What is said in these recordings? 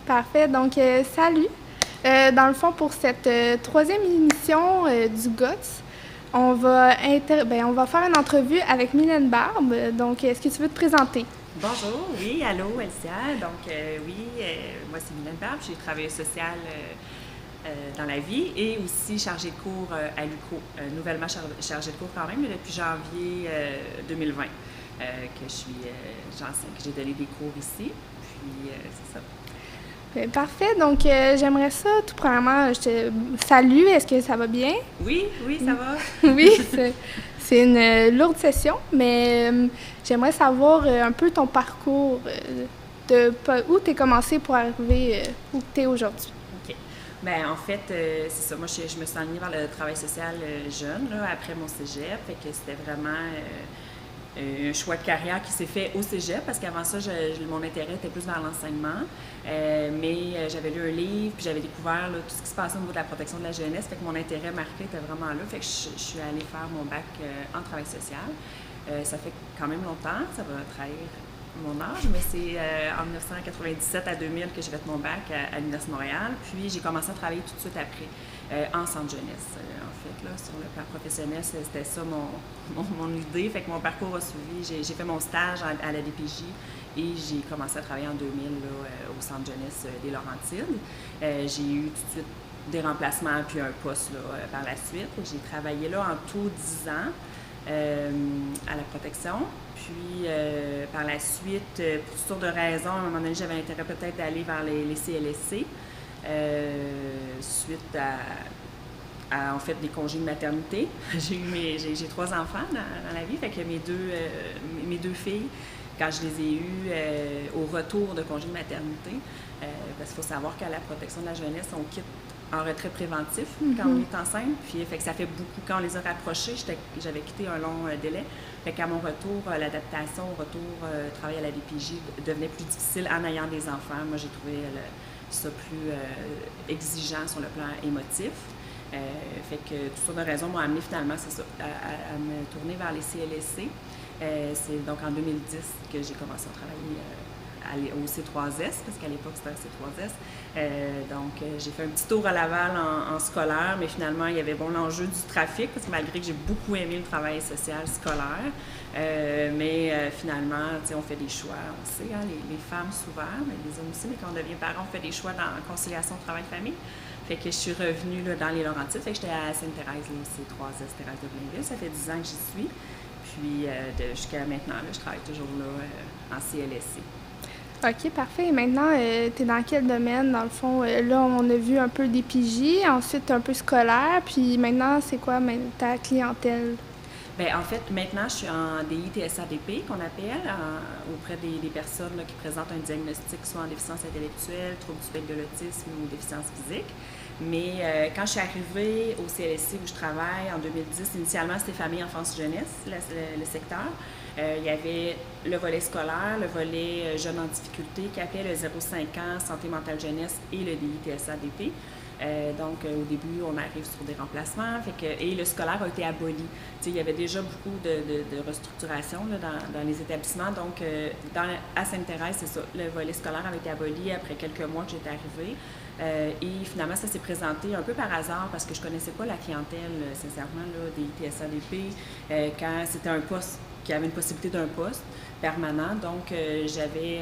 Parfait. Donc, salut. Dans le fond, pour cette troisième émission du GOTS, on va faire une entrevue avec Mylène Barbe. Donc, est-ce que tu veux te présenter? Bonjour, oui, allô, Elsia. Donc, moi, c'est Mylène Barbe. Je suis travailleuse sociale dans la vie et aussi chargée de cours à l'UQO. Nouvellement chargée de cours quand même, depuis janvier 2020 que j'ai donné des cours ici. Puis, c'est ça. Parfait. Donc, j'aimerais ça, tout premièrement, je te salue. Est-ce que ça va bien? Oui, ça va. Oui, c'est une lourde session, mais j'aimerais savoir un peu ton parcours, où tu as commencé pour arriver où tu es aujourd'hui. OK. Bien, en fait, c'est ça. Moi, je me suis alignée vers le travail social jeune, là, après mon cégep. Fait que c'était vraiment un choix de carrière qui s'est fait au cégep, parce qu'avant ça, mon intérêt était plus vers l'enseignement. Mais j'avais lu un livre, puis j'avais découvert là, tout ce qui se passait au niveau de la protection de la jeunesse. Fait que mon intérêt marqué était vraiment là. Fait que je suis allée faire mon bac en travail social. Ça fait quand même longtemps, ça va trahir mon âge, mais c'est en 1997 à 2000 que j'ai fait mon bac à l'Université de Montréal. Puis j'ai commencé à travailler tout de suite après en centre jeunesse. En fait, là, sur le plan professionnel, c'était ça mon idée. Fait que mon parcours a suivi. J'ai fait mon stage à la DPJ et j'ai commencé à travailler en 2000 là, au centre jeunesse des Laurentides. J'ai eu tout de suite des remplacements puis un poste là, par la suite. J'ai travaillé là en tout 10 ans à la protection. Puis, par la suite, pour toutes sortes de raisons, à un moment donné, j'avais intérêt peut-être d'aller vers les CLSC, suite à, en fait, des congés de maternité. J'ai 3 enfants dans la vie, fait que mes deux filles, quand je les ai eues au retour de congés de maternité, parce qu'il faut savoir qu'à la protection de la jeunesse, on quitte en retrait préventif quand on est enceinte. Puis, fait que ça fait beaucoup. Quand on les a rapprochés, j'avais quitté un long délai. Fait qu'à mon retour, l'adaptation au retour, travail à la DPJ devenait plus difficile en ayant des enfants. Moi, j'ai trouvé ça plus exigeant sur le plan émotif. Fait que toutes sortes de raisons m'ont amené finalement, c'est ça, à me tourner vers les CLSC. C'est donc en 2010 que j'ai commencé à travailler au C3S, parce qu'à l'époque, c'était un C3S. Donc, j'ai fait un petit tour à Laval en scolaire, mais finalement, il y avait l'enjeu du trafic, parce que malgré que j'ai beaucoup aimé le travail social scolaire, finalement, on fait des choix, on sait, hein, les femmes souvent, mais les hommes aussi, mais quand on devient parent, on fait des choix dans la conciliation travail-famille. Fait que je suis revenue là, dans les Laurentides, fait que j'étais à Sainte-Thérèse, là, au C3S, Thérèse de Blainville. Ça fait 10 ans que j'y suis. Puis, jusqu'à maintenant, là, je travaille toujours là en CLSC. OK, parfait. Et maintenant, tu es dans quel domaine, dans le fond? Là, on a vu un peu DPJ, ensuite un peu scolaire, puis maintenant, c'est quoi ta clientèle? Bien, en fait, maintenant, je suis en DI-TSADP, qu'on appelle, auprès des personnes là, qui présentent un diagnostic soit en déficience intellectuelle, trouble du spectre de l'autisme ou déficience physique. Mais quand je suis arrivée au CLSC où je travaille en 2010, initialement, c'était famille, enfance, jeunesse, le secteur. Il y avait le volet scolaire, le volet jeunes en difficulté qui appelait le 0-5 ans, santé mentale jeunesse et le DI-TSADP. Donc, au début, on arrive sur des remplacements. Et le scolaire a été aboli. Il y avait déjà beaucoup de restructuration là, dans les établissements. Donc, à Sainte-Thérèse, c'est ça. Le volet scolaire avait été aboli après quelques mois que j'étais arrivée. Et finalement, ça s'est présenté un peu par hasard parce que je ne connaissais pas la clientèle, sincèrement, là, des TSADP, quand c'était un poste qui avait une possibilité d'un poste permanent. Donc, j'avais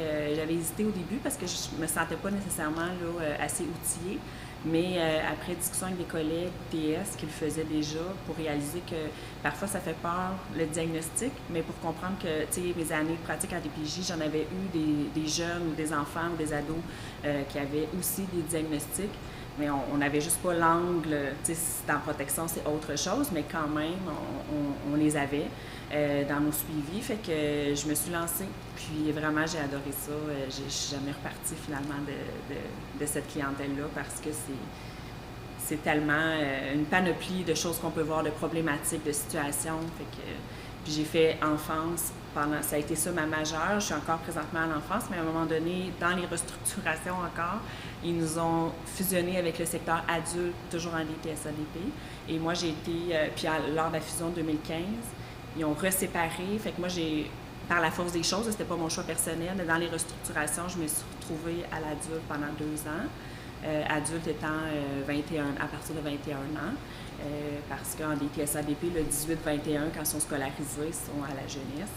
hésité au début parce que je ne me sentais pas nécessairement là, assez outillée. Mais après discussion avec des collègues TS qui le faisaient déjà pour réaliser que parfois ça fait peur le diagnostic, mais pour comprendre que, tu sais, mes années de pratique à DPJ, j'en avais eu des jeunes ou des enfants ou des ados qui avaient aussi des diagnostics, mais on n'avait juste pas l'angle, tu sais, dans protection c'est autre chose, mais quand même on les avait dans nos suivis, fait que je me suis lancée, puis vraiment j'ai adoré ça, je suis jamais repartie finalement de cette clientèle-là parce que c'est tellement une panoplie de choses qu'on peut voir, de problématiques, de situations, fait que puis j'ai fait enfance ça a été ça ma majeure. Je suis encore présentement à l'enfance, mais à un moment donné, dans les restructurations encore, ils nous ont fusionné avec le secteur adulte, toujours en DTSADP. Et moi, j'ai été, lors de la fusion de 2015, ils ont reséparé. Fait que moi, par la force des choses, c'était pas mon choix personnel, mais dans les restructurations, je me suis retrouvé à l'adulte pendant 2 ans. Adulte étant à partir de 21 ans, parce qu'en DTSA-DP, le 18-21, quand ils sont scolarisés, sont à la jeunesse.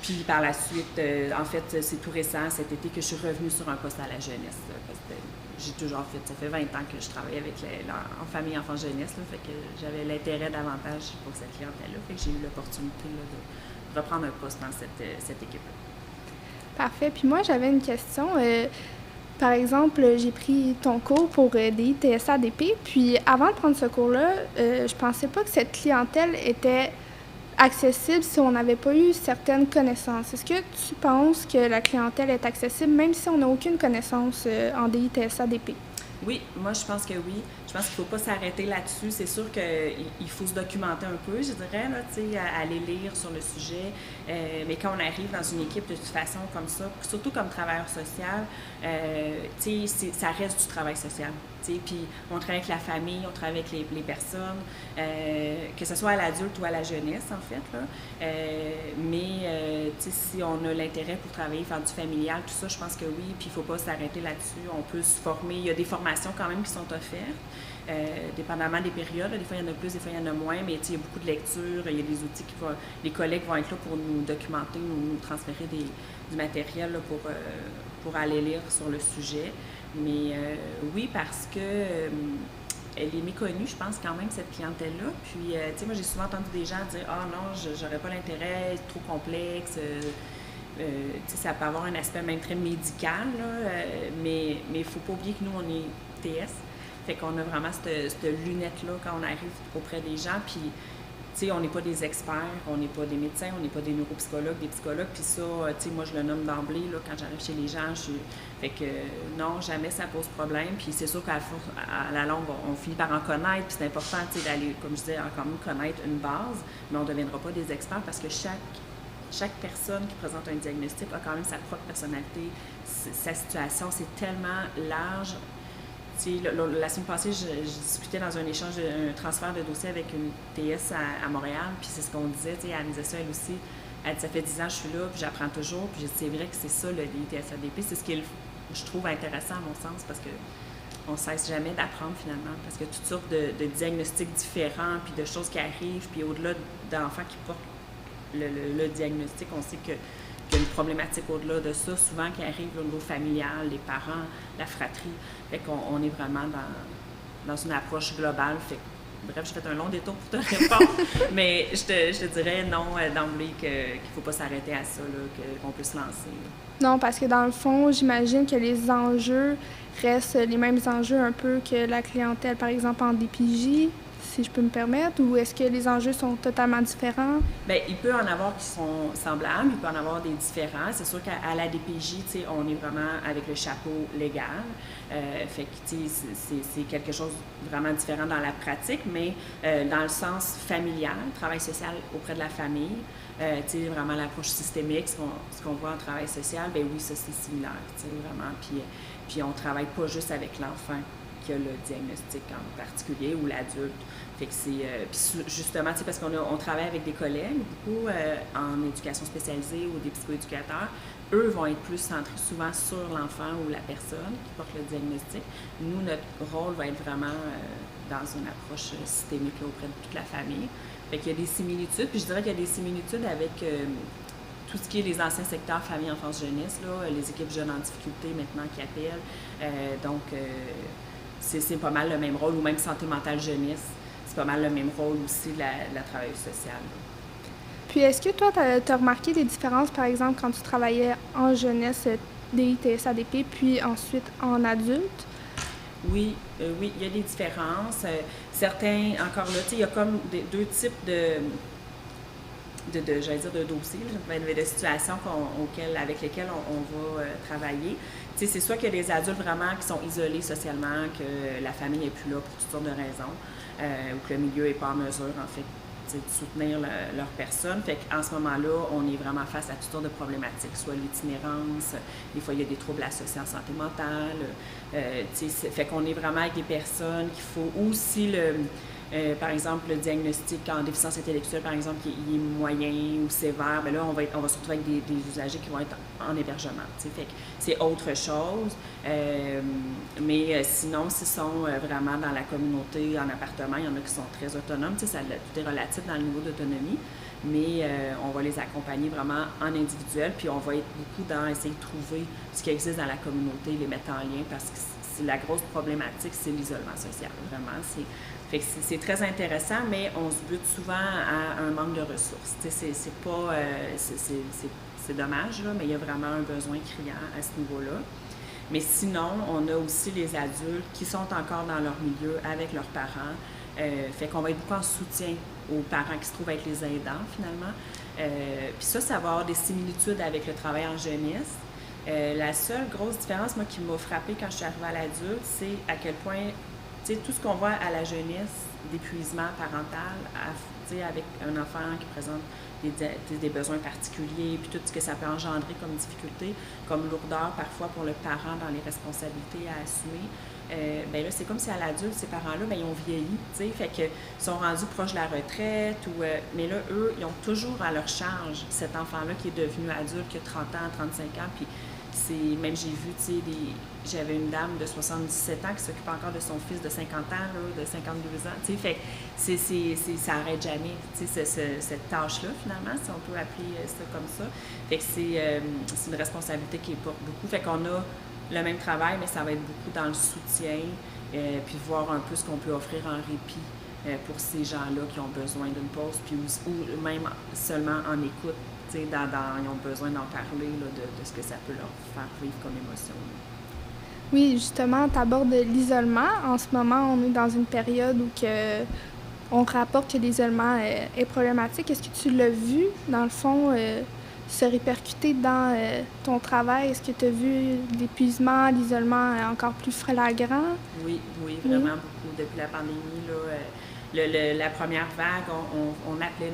Puis par la suite, en fait, c'est tout récent, cet été, que je suis revenue sur un poste à la jeunesse. Là, parce que j'ai toujours fait, ça fait 20 ans que je travaille avec en famille, enfants, jeunesse. Là, fait que j'avais l'intérêt davantage pour cette clientèle-là. Fait que j'ai eu l'opportunité là, de reprendre un poste dans cette équipe-là. Parfait. Puis moi, j'avais une question. Par exemple, j'ai pris ton cours pour DI TSA DP, puis avant de prendre ce cours-là, je pensais pas que cette clientèle était accessible si on n'avait pas eu certaines connaissances. Est-ce que tu penses que la clientèle est accessible même si on n'a aucune connaissance en DI TSA DP? Oui, moi je pense que oui. Je pense qu'il ne faut pas s'arrêter là-dessus. C'est sûr qu'il faut se documenter un peu, je dirais, là, aller lire sur le sujet. Mais quand on arrive dans une équipe de toute façon comme ça, surtout comme travailleur social, ça reste du travail social. Puis on travaille avec la famille, on travaille avec les personnes, que ce soit à l'adulte ou à la jeunesse, en fait. Là. Si on a l'intérêt pour travailler, faire du familial, tout ça, je pense que oui. Puis il ne faut pas s'arrêter là-dessus. On peut se former. Il y a des formations quand même qui sont offertes. Dépendamment des périodes, là, des fois il y en a plus, des fois il y en a moins, mais il y a beaucoup de lectures, il y a des outils les collègues vont être là pour nous documenter, nous transférer du matériel là, pour aller lire sur le sujet. Mais oui, parce que elle est méconnue, je pense, quand même, cette clientèle-là. Puis, moi, j'ai souvent entendu des gens dire « Ah non, j'aurais pas l'intérêt, c'est trop complexe. » Ça peut avoir un aspect même très médical, là, mais il ne faut pas oublier que nous, on est TS. Fait qu'on a vraiment cette lunette-là quand on arrive auprès des gens. Puis, on n'est pas des experts, on n'est pas des médecins, on n'est pas des neuropsychologues, des psychologues. Puis ça, moi, je le nomme d'emblée là, quand j'arrive chez les gens. Fait que non, jamais ça pose problème. Puis c'est sûr qu'à la longue, on finit par en connaître. Puis c'est important d'aller, comme je disais, encore mieux connaître une base. Mais on ne deviendra pas des experts parce que chaque personne qui présente un diagnostic a quand même sa propre personnalité, sa situation. C'est tellement large. La semaine passée, je discutais dans un échange, un transfert de dossier avec une TS à Montréal, puis c'est ce qu'on disait, elle me disait ça elle aussi. Elle dit, ça fait 10 ans que je suis là, puis j'apprends toujours, puis je dis, c'est vrai que c'est ça le DI-TSA-DP, c'est ce que je trouve intéressant à mon sens, parce que on cesse jamais d'apprendre finalement, parce que toutes sortes de diagnostics différents, puis de choses qui arrivent, puis au-delà d'enfants qui portent le diagnostic, on sait qu'il y a une problématique au-delà de ça, souvent qui arrive au niveau familial, les parents, la fratrie. Fait qu'on est vraiment dans une approche globale. Fait que, bref, j'ai fait un long détour pour te répondre, mais je te dirais non d'emblée qu'il ne faut pas s'arrêter à ça, là, qu'on peut se lancer. Là. Non, parce que dans le fond, j'imagine que les enjeux restent les mêmes enjeux un peu que la clientèle, par exemple en DPJ, si je peux me permettre, ou est-ce que les enjeux sont totalement différents? Bien, il peut en avoir qui sont semblables, il peut en avoir des différents. C'est sûr qu'à la DPJ, on est vraiment avec le chapeau légal. Fait que, c'est quelque chose de vraiment différent dans la pratique, mais dans le sens familial, travail social auprès de la famille, vraiment l'approche systémique, ce qu'on voit en travail social, bien oui, ça c'est similaire, vraiment. Puis on ne travaille pas juste avec l'enfant qui a le diagnostic en particulier ou l'adulte. Fait que c'est justement, parce qu'on travaille avec des collègues, beaucoup en éducation spécialisée ou des psychoéducateurs. Eux vont être plus centrés souvent sur l'enfant ou la personne qui porte le diagnostic. Nous, notre rôle va être vraiment dans une approche systémique là, auprès de toute la famille. Fait qu'il y a des similitudes, puis je dirais qu'il y a des similitudes avec tout ce qui est les anciens secteurs famille, enfance, jeunesse, là, les équipes jeunes en difficulté maintenant qui appellent. C'est pas mal le même rôle, ou même santé mentale jeunesse, c'est pas mal le même rôle aussi de la travailleuse sociale. Puis est-ce que toi, tu as remarqué des différences, par exemple, quand tu travaillais en jeunesse, DI, TSA, DP, puis ensuite en adulte? Oui, il y a des différences. Certains, encore là, il y a comme deux types de dossiers, de situations avec lesquelles on va travailler. C'est soit qu'il y a des adultes vraiment qui sont isolés socialement, que la famille n'est plus là pour toutes sortes de raisons, ou que le milieu n'est pas en mesure, en fait, de soutenir leur personne. Fait qu'en ce moment-là, on est vraiment face à toutes sortes de problématiques, soit l'itinérance, des fois il y a des troubles associés en santé mentale. Fait qu'on est vraiment avec des personnes qu'il faut aussi Par exemple, le diagnostic en déficience intellectuelle, par exemple, il est moyen ou sévère, bien là, on va se retrouver avec des usagers qui vont être en hébergement. Fait que c'est autre chose. Mais sinon, s'ils sont vraiment dans la communauté, en appartement, il y en a qui sont très autonomes. Ça, tout est relatif dans le niveau d'autonomie. Mais on va les accompagner vraiment en individuel, puis on va être beaucoup dans essayer de trouver ce qui existe dans la communauté, les mettre en lien, parce que la grosse problématique, c'est l'isolement social, vraiment. Fait que c'est très intéressant, mais on se bute souvent à un manque de ressources. C'est pas... c'est dommage, là, mais il y a vraiment un besoin criant à ce niveau-là. Mais sinon, on a aussi les adultes qui sont encore dans leur milieu avec leurs parents. Fait qu'on va être beaucoup en soutien aux parents qui se trouvent avec les aidants, finalement. Puis ça va avoir des similitudes avec le travail en jeunesse. La seule grosse différence, moi, qui m'a frappée quand je suis arrivée à l'adulte, c'est à quel point, tu sais, tout ce qu'on voit à la jeunesse, d'épuisement parental, avec un enfant qui présente des besoins particuliers, puis tout ce que ça peut engendrer comme difficulté, comme lourdeur parfois pour le parent dans les responsabilités à assumer. Bien là, c'est comme si à l'adulte, ces parents-là, bien, ils ont vieilli, tu sais, fait qu'ils sont rendus proches de la retraite, mais là, eux, ils ont toujours à leur charge cet enfant-là qui est devenu adulte, qui a 30 ans, 35 ans, puis même j'ai vu, tu sais, j'avais une dame de 77 ans qui s'occupe encore de son fils de 50 ans, là, de 52 ans, tu sais, fait ça n'arrête jamais, tu sais, cette tâche-là, finalement, si on peut appeler ça comme ça. Fait que c'est une responsabilité qui porte beaucoup, fait qu'on a le même travail, mais ça va être beaucoup dans le soutien, puis voir un peu ce qu'on peut offrir en répit pour ces gens-là qui ont besoin d'une pause, puis ou même seulement en écoute. Ils ont besoin d'en parler, là, de ce que ça peut leur faire vivre comme émotion. Oui, justement, tu abordes l'isolement. En ce moment, on est dans une période où on rapporte que l'isolement est problématique. Est-ce que tu l'as vu, dans le fond, se répercuter dans ton travail? Est-ce que tu as vu l'épuisement, l'isolement encore plus flagrant? Oui, vraiment beaucoup. Depuis la pandémie, là, la première vague, on appelait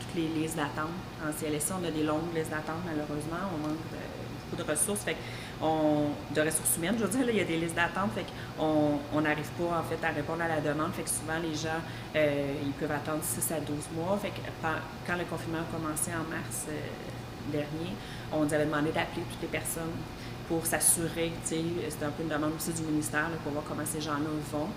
toutes les listes d'attente. En CLSC, on a des longues listes d'attente, malheureusement. On manque beaucoup de ressources. Fait de ressources humaines, je veux dire, là, il y a des listes d'attente. Fait qu'on n'arrive pas, en fait, à répondre à la demande. Fait que souvent, les gens, ils peuvent attendre 6 à 12 mois. Fait que quand le confinement a commencé en mars dernier, on nous avait demandé d'appeler toutes les personnes pour s'assurer, tu sais, c'était un peu une demande aussi du ministère là, pour voir comment ces gens-là vont.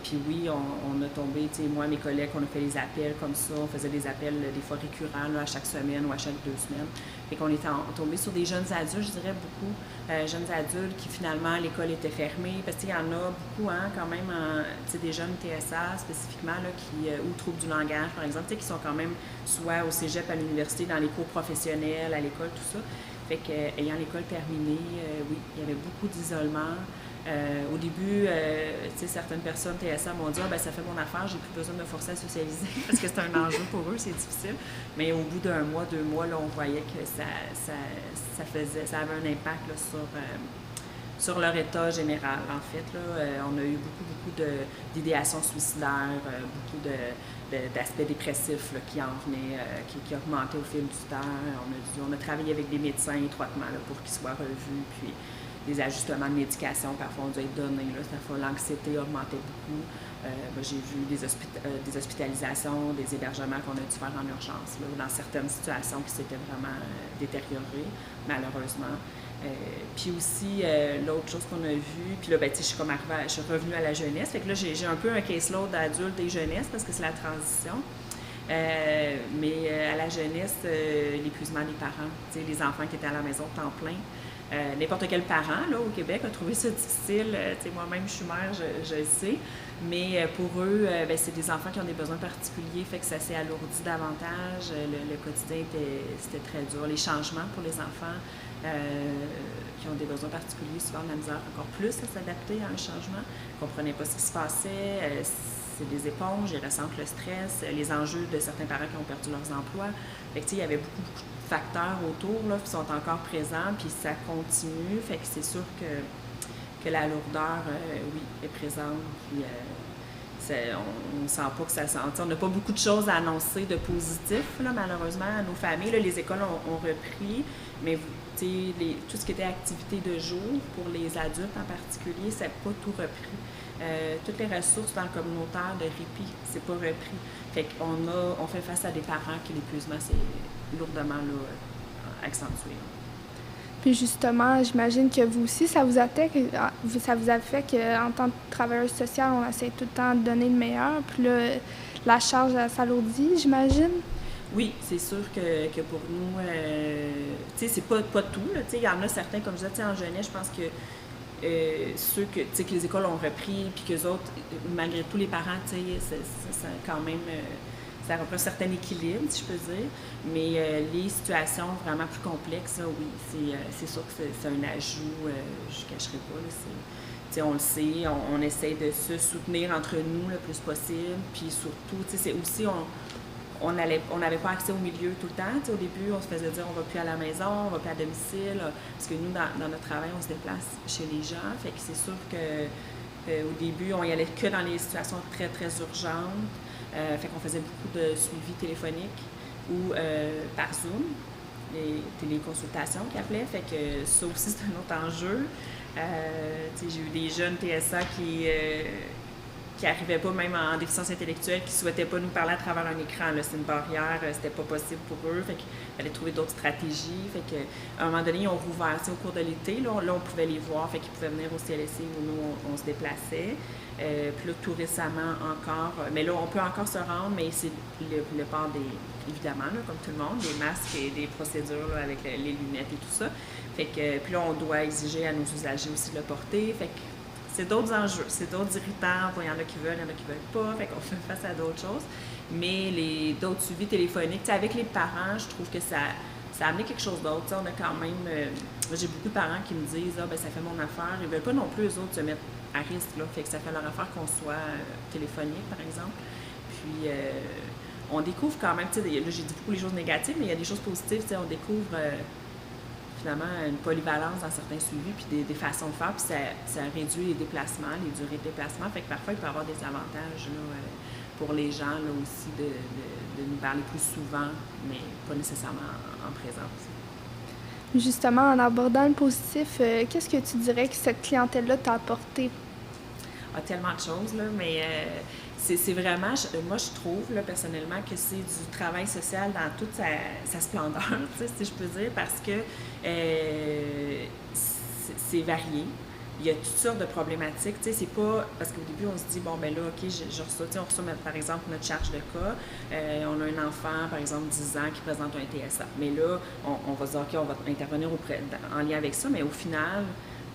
Puis oui, on a tombé, tu sais, moi, mes collègues, on a fait des appels comme ça, on faisait des appels des fois récurrents là, à chaque semaine ou à chaque 2 semaines. Fait qu'on était tombé sur des jeunes adultes, je dirais beaucoup, jeunes adultes qui finalement, l'école était fermée, parce qu'il y en a beaucoup, quand même, tu sais, des jeunes TSA spécifiquement, là, ou troubles du langage, par exemple, tu sais, qui sont quand même soit au cégep, à l'université, dans les cours professionnels, à l'école, tout ça. Fait qu'ayant l'école terminée, oui, il y avait beaucoup d'isolement. Au début, tu sais, certaines personnes TSA m'ont dit « Ah, ben ça fait mon affaire, j'ai plus besoin de me forcer à socialiser parce que c'est un enjeu pour eux, c'est difficile. » Mais au bout d'1 mois, 2 mois, là, on voyait que ça avait un impact là, sur leur état général, en fait. Là. On a eu beaucoup d'idéations suicidaires, beaucoup d'aspects dépressifs là, qui en venaient, qui augmentaient au fil du temps. On a travaillé avec des médecins étroitement là, pour qu'ils soient revus, puis des ajustements de médication parfois ont dû être donnés. L'anxiété augmentait beaucoup. J'ai vu des hospitalisations, des hébergements qu'on a dû faire en urgence là, dans certaines situations qui s'étaient vraiment détériorées, malheureusement. Puis aussi, l'autre chose qu'on a vu, puis là, ben, je suis revenue à la jeunesse. Fait que là, j'ai un peu un caseload d'adultes et jeunesse parce que c'est la transition. Mais à la jeunesse, l'épuisement des parents, les enfants qui étaient à la maison temps plein. N'importe quel parent là, au Québec a trouvé ça difficile. Moi-même, je suis mère, je le sais. Mais pour eux, c'est des enfants qui ont des besoins particuliers, fait que ça s'est alourdi davantage. Le quotidien c'était très dur. Les changements pour les enfants qui ont des besoins particuliers, souvent de la misère encore plus à s'adapter à un changement. Ils ne comprenaient pas ce qui se passait. C'est des éponges, ils ressentent le stress, les enjeux de certains parents qui ont perdu leurs emplois. Fait que, il y avait beaucoup de facteurs autour là, qui sont encore présents, puis ça continue. Fait que c'est sûr que la lourdeur, oui, est présente. Puis on ne sent pas que ça sent. On n'a pas beaucoup de choses à annoncer de positif, là, malheureusement, à nos familles. Là, les écoles ont repris, mais tout ce qui était activité de jour, pour les adultes en particulier, ça n'a pas tout repris. Toutes les ressources dans le communautaire de répit, c'est pas repris. Fait on fait face à des parents qui l'épuisement, c'est lourdement là, accentué. Puis justement, j'imagine que vous aussi, ça vous affecte en tant que travailleuse sociale, on essaie tout le temps de donner le meilleur. Puis là, la charge s'alourdit, j'imagine. Oui, c'est sûr que pour nous, tu sais, c'est pas tout. Il y en a certains, comme je disais, en jeunesse, je pense que ceux que les écoles ont repris, puis qu'eux autres, malgré tout, les parents, tu sais, c'est quand même... ça reprend un certain équilibre, si je peux dire. Mais les situations vraiment plus complexes, là, oui, c'est sûr que c'est un ajout, je ne cacherai pas. Là, on le sait, on essaie de se soutenir entre nous le plus possible. Puis surtout, c'est aussi, on n'avait pas accès au milieu tout le temps. Au début, on se faisait dire on ne va plus à la maison, on ne va plus à domicile. Parce que nous, dans notre travail, on se déplace chez les gens. Fait que c'est sûr qu'au début, on y allait que dans les situations très, très urgentes. Fait qu'on faisait beaucoup de suivi téléphonique ou par Zoom, les téléconsultations qu'ils appelaient. Fait que ça aussi, c'est un autre enjeu. J'ai eu des jeunes TSA qui n'arrivaient pas même en déficience intellectuelle, qui ne souhaitaient pas nous parler à travers un écran. Là. C'est une barrière, c'était pas possible pour eux. Fait qu'il fallait trouver d'autres stratégies. Fait que, à un moment donné, ils ont rouvert. Au cours de l'été, là, on pouvait les voir. Fait qu'ils pouvaient venir au CLSC où nous, on se déplaçait. Puis là, tout récemment encore, mais là, on peut encore se rendre, mais c'est le port évidemment, là, comme tout le monde, des masques et des procédures là, avec les lunettes et tout ça. Fait que, puis là, on doit exiger à nos usagers aussi de le porter. Fait que c'est d'autres enjeux, c'est d'autres irritants. Il y en a qui veulent, il y en a qui veulent pas. Fait qu'on fait face à d'autres choses. Mais d'autres suivis téléphoniques, avec les parents, je trouve que ça a amené quelque chose d'autre. On a quand même... j'ai beaucoup de parents qui me disent « Ah, ben ça fait mon affaire. » Ils ne veulent pas non plus, eux autres, se mettre à risque. Là. Fait que ça fait leur affaire qu'on soit téléphonique, par exemple. Puis, on découvre quand même... Là, j'ai dit beaucoup les choses négatives, mais il y a des choses positives. On découvre... finalement, une polyvalence dans certains suivis, puis des façons de faire, puis ça réduit les déplacements, les durées de déplacement. Fait que parfois, il peut y avoir des avantages là, pour les gens là, aussi de nous parler plus souvent, mais pas nécessairement en présence. Justement, en abordant le positif, qu'est-ce que tu dirais que cette clientèle-là t'a apporté? Tellement de choses, là, mais c'est vraiment, moi je trouve là, personnellement que c'est du travail social dans toute sa splendeur, si je peux dire, parce que c'est varié. Il y a toutes sortes de problématiques. C'est pas parce qu'au début, on se dit, bon, ben là, OK, je reçois, on reçoit, par exemple, notre charge de cas. On a un enfant, par exemple, 10 ans, qui présente un TSA. Mais là, on va se dire, OK, on va intervenir en lien avec ça, mais au final,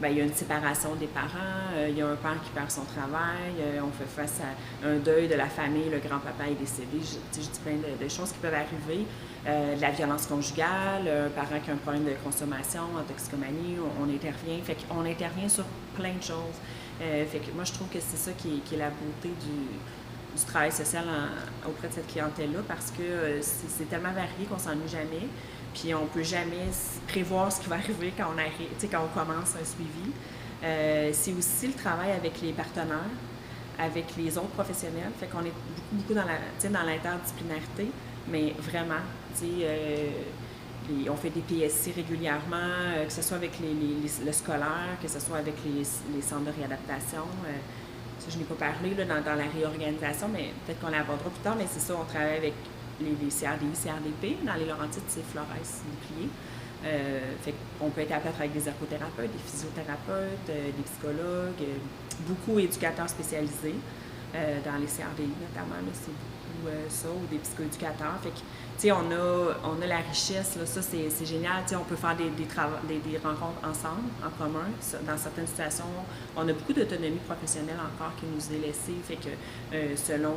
bien, il y a une séparation des parents, il y a un père qui perd son travail, on fait face à un deuil de la famille, le grand-papa est décédé, je dis plein de choses qui peuvent arriver, de la violence conjugale, un parent qui a un problème de consommation, en toxicomanie, on intervient, fait qu'on intervient sur plein de choses. Fait que moi, je trouve que c'est ça qui est la beauté du travail social auprès de cette clientèle-là, parce que c'est tellement varié qu'on s'ennuie jamais. Puis on ne peut jamais prévoir ce qui va arriver quand on commence un suivi. C'est aussi le travail avec les partenaires, avec les autres professionnels. Fait qu'on est beaucoup dans l'interdisciplinarité, mais vraiment, on fait des PSC régulièrement, que ce soit avec le scolaire, que ce soit avec les centres de réadaptation. Ça, je n'ai pas parlé là, dans la réorganisation, mais peut-être qu'on l'abordera plus tard, mais c'est ça, on travaille avec les CRDI, CRDP. Dans les Laurentides, c'est Flores, Plié. Fait qu'on peut être appelé à travailler avec des ergothérapeutes, des physiothérapeutes, des psychologues, beaucoup éducateurs spécialisés. Dans les CRDI notamment, là, c'est beaucoup ça, ou des psychoéducateurs. Fait que, on a la richesse, là, ça c'est génial. On peut faire des rencontres ensemble, en commun. Dans certaines situations, on a beaucoup d'autonomie professionnelle encore qui nous est laissée. Fait que selon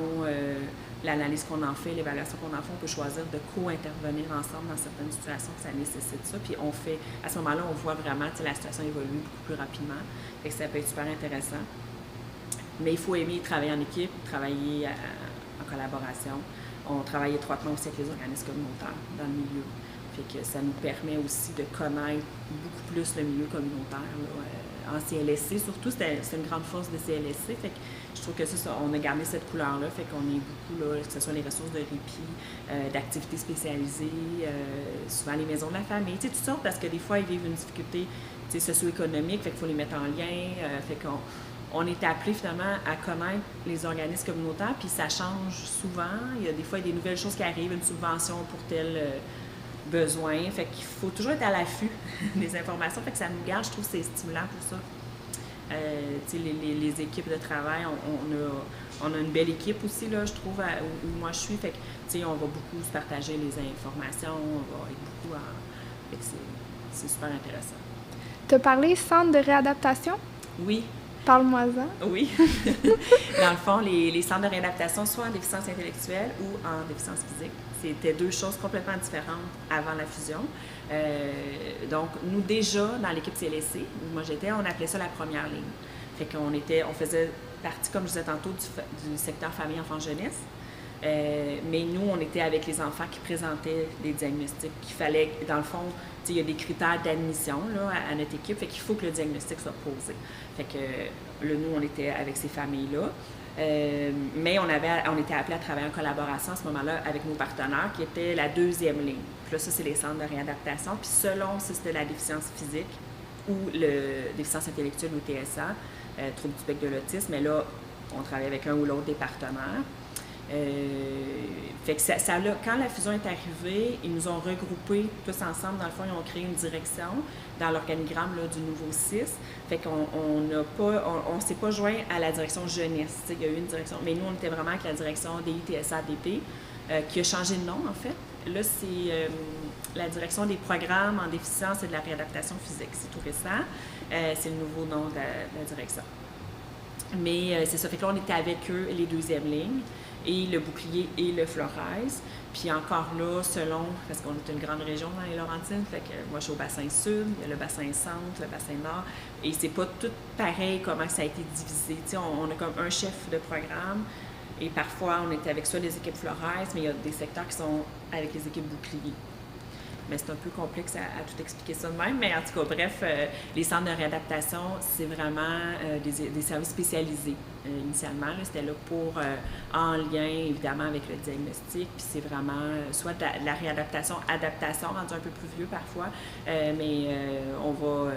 l'analyse qu'on en fait, l'évaluation qu'on en fait, on peut choisir de co-intervenir ensemble dans certaines situations que ça nécessite ça. Puis on fait, à ce moment-là, on voit vraiment la situation évoluer beaucoup plus rapidement. Fait que ça peut être super intéressant. Mais il faut aimer travailler en équipe, travailler en collaboration. On travaille étroitement aussi avec les organismes communautaires dans le milieu Fait que ça nous permet aussi de connaître beaucoup plus le milieu communautaire, là, en CLSC. Surtout, c'est une grande force de CLSC. Fait que je trouve que ça, on a gardé cette couleur-là. Fait qu'on est beaucoup, là, que ce soit les ressources de répit, d'activités spécialisées, souvent les maisons de la famille, tu sais, toutes sortes, parce que des fois, ils vivent une difficulté, tu sais, socio-économique, fait qu'il faut les mettre en lien. Fait qu'on est appelé finalement à connaître les organismes communautaires, puis ça change souvent. Il y a des fois des nouvelles choses qui arrivent, une subvention pour tel besoin. Fait qu'il faut toujours être à l'affût des informations. Fait que ça nous garde, je trouve que c'est stimulant pour ça. Les équipes de travail, on a une belle équipe aussi, là, je trouve, où moi je suis. Fait que, on va beaucoup se partager les informations, on va être beaucoup en... Fait que c'est super intéressant. Tu as parlé centre de réadaptation? Oui. Parle-moi-en. Oui. Dans le fond, les centres de réadaptation, soit en déficience intellectuelle ou en déficience physique, c'était deux choses complètement différentes avant la fusion. Donc, nous, déjà, dans l'équipe CLSC, où moi j'étais, on appelait ça la première ligne. Fait on faisait partie, comme je disais tantôt, du secteur famille, enfants, jeunesse. Mais nous, on était avec les enfants qui présentaient des diagnostics, qu'il fallait, dans le fond, il y a des critères d'admission là, à notre équipe, fait qu'il faut que le diagnostic soit posé. Fait que là, nous, on était avec ces familles-là. Mais on était appelés à travailler en collaboration à ce moment-là avec nos partenaires, qui étaient la deuxième ligne. Puis là, ça, c'est les centres de réadaptation. Puis selon si c'était la déficience physique ou le déficience intellectuelle ou TSA, trouble du spectre de l'autisme, mais là, on travaille avec un ou l'autre des partenaires. Fait que quand la fusion est arrivée, ils nous ont regroupés tous ensemble. Dans le fond, ils ont créé une direction dans l'organigramme là, du nouveau 6. Fait qu'on on s'est pas joint à la direction jeunesse. Il y a eu une direction, mais nous, on était vraiment avec la direction DITSA-DP, qui a changé de nom, en fait. Là, c'est la direction des programmes en déficience et de la réadaptation physique. C'est tout récent. C'est le nouveau nom de la direction. Mais c'est ça. Fait que là, on était avec eux, les deuxièmes lignes, et le bouclier et le Florès. Puis encore là, selon, parce qu'on est une grande région dans les Laurentides, fait que moi je suis au bassin sud, il y a le bassin centre, le bassin nord, et c'est pas tout pareil comment ça a été divisé. Tu sais, on a comme un chef de programme, et parfois on était avec soit les équipes Florès, mais il y a des secteurs qui sont avec les équipes boucliers. Mais c'est un peu complexe à tout expliquer ça de même. Mais en tout cas, bref, les centres de réadaptation, c'est vraiment des services spécialisés. Initialement, là, c'était là pour, en lien évidemment avec le diagnostic, puis c'est vraiment soit de la réadaptation, adaptation, rendu un peu plus vieux parfois, mais on va...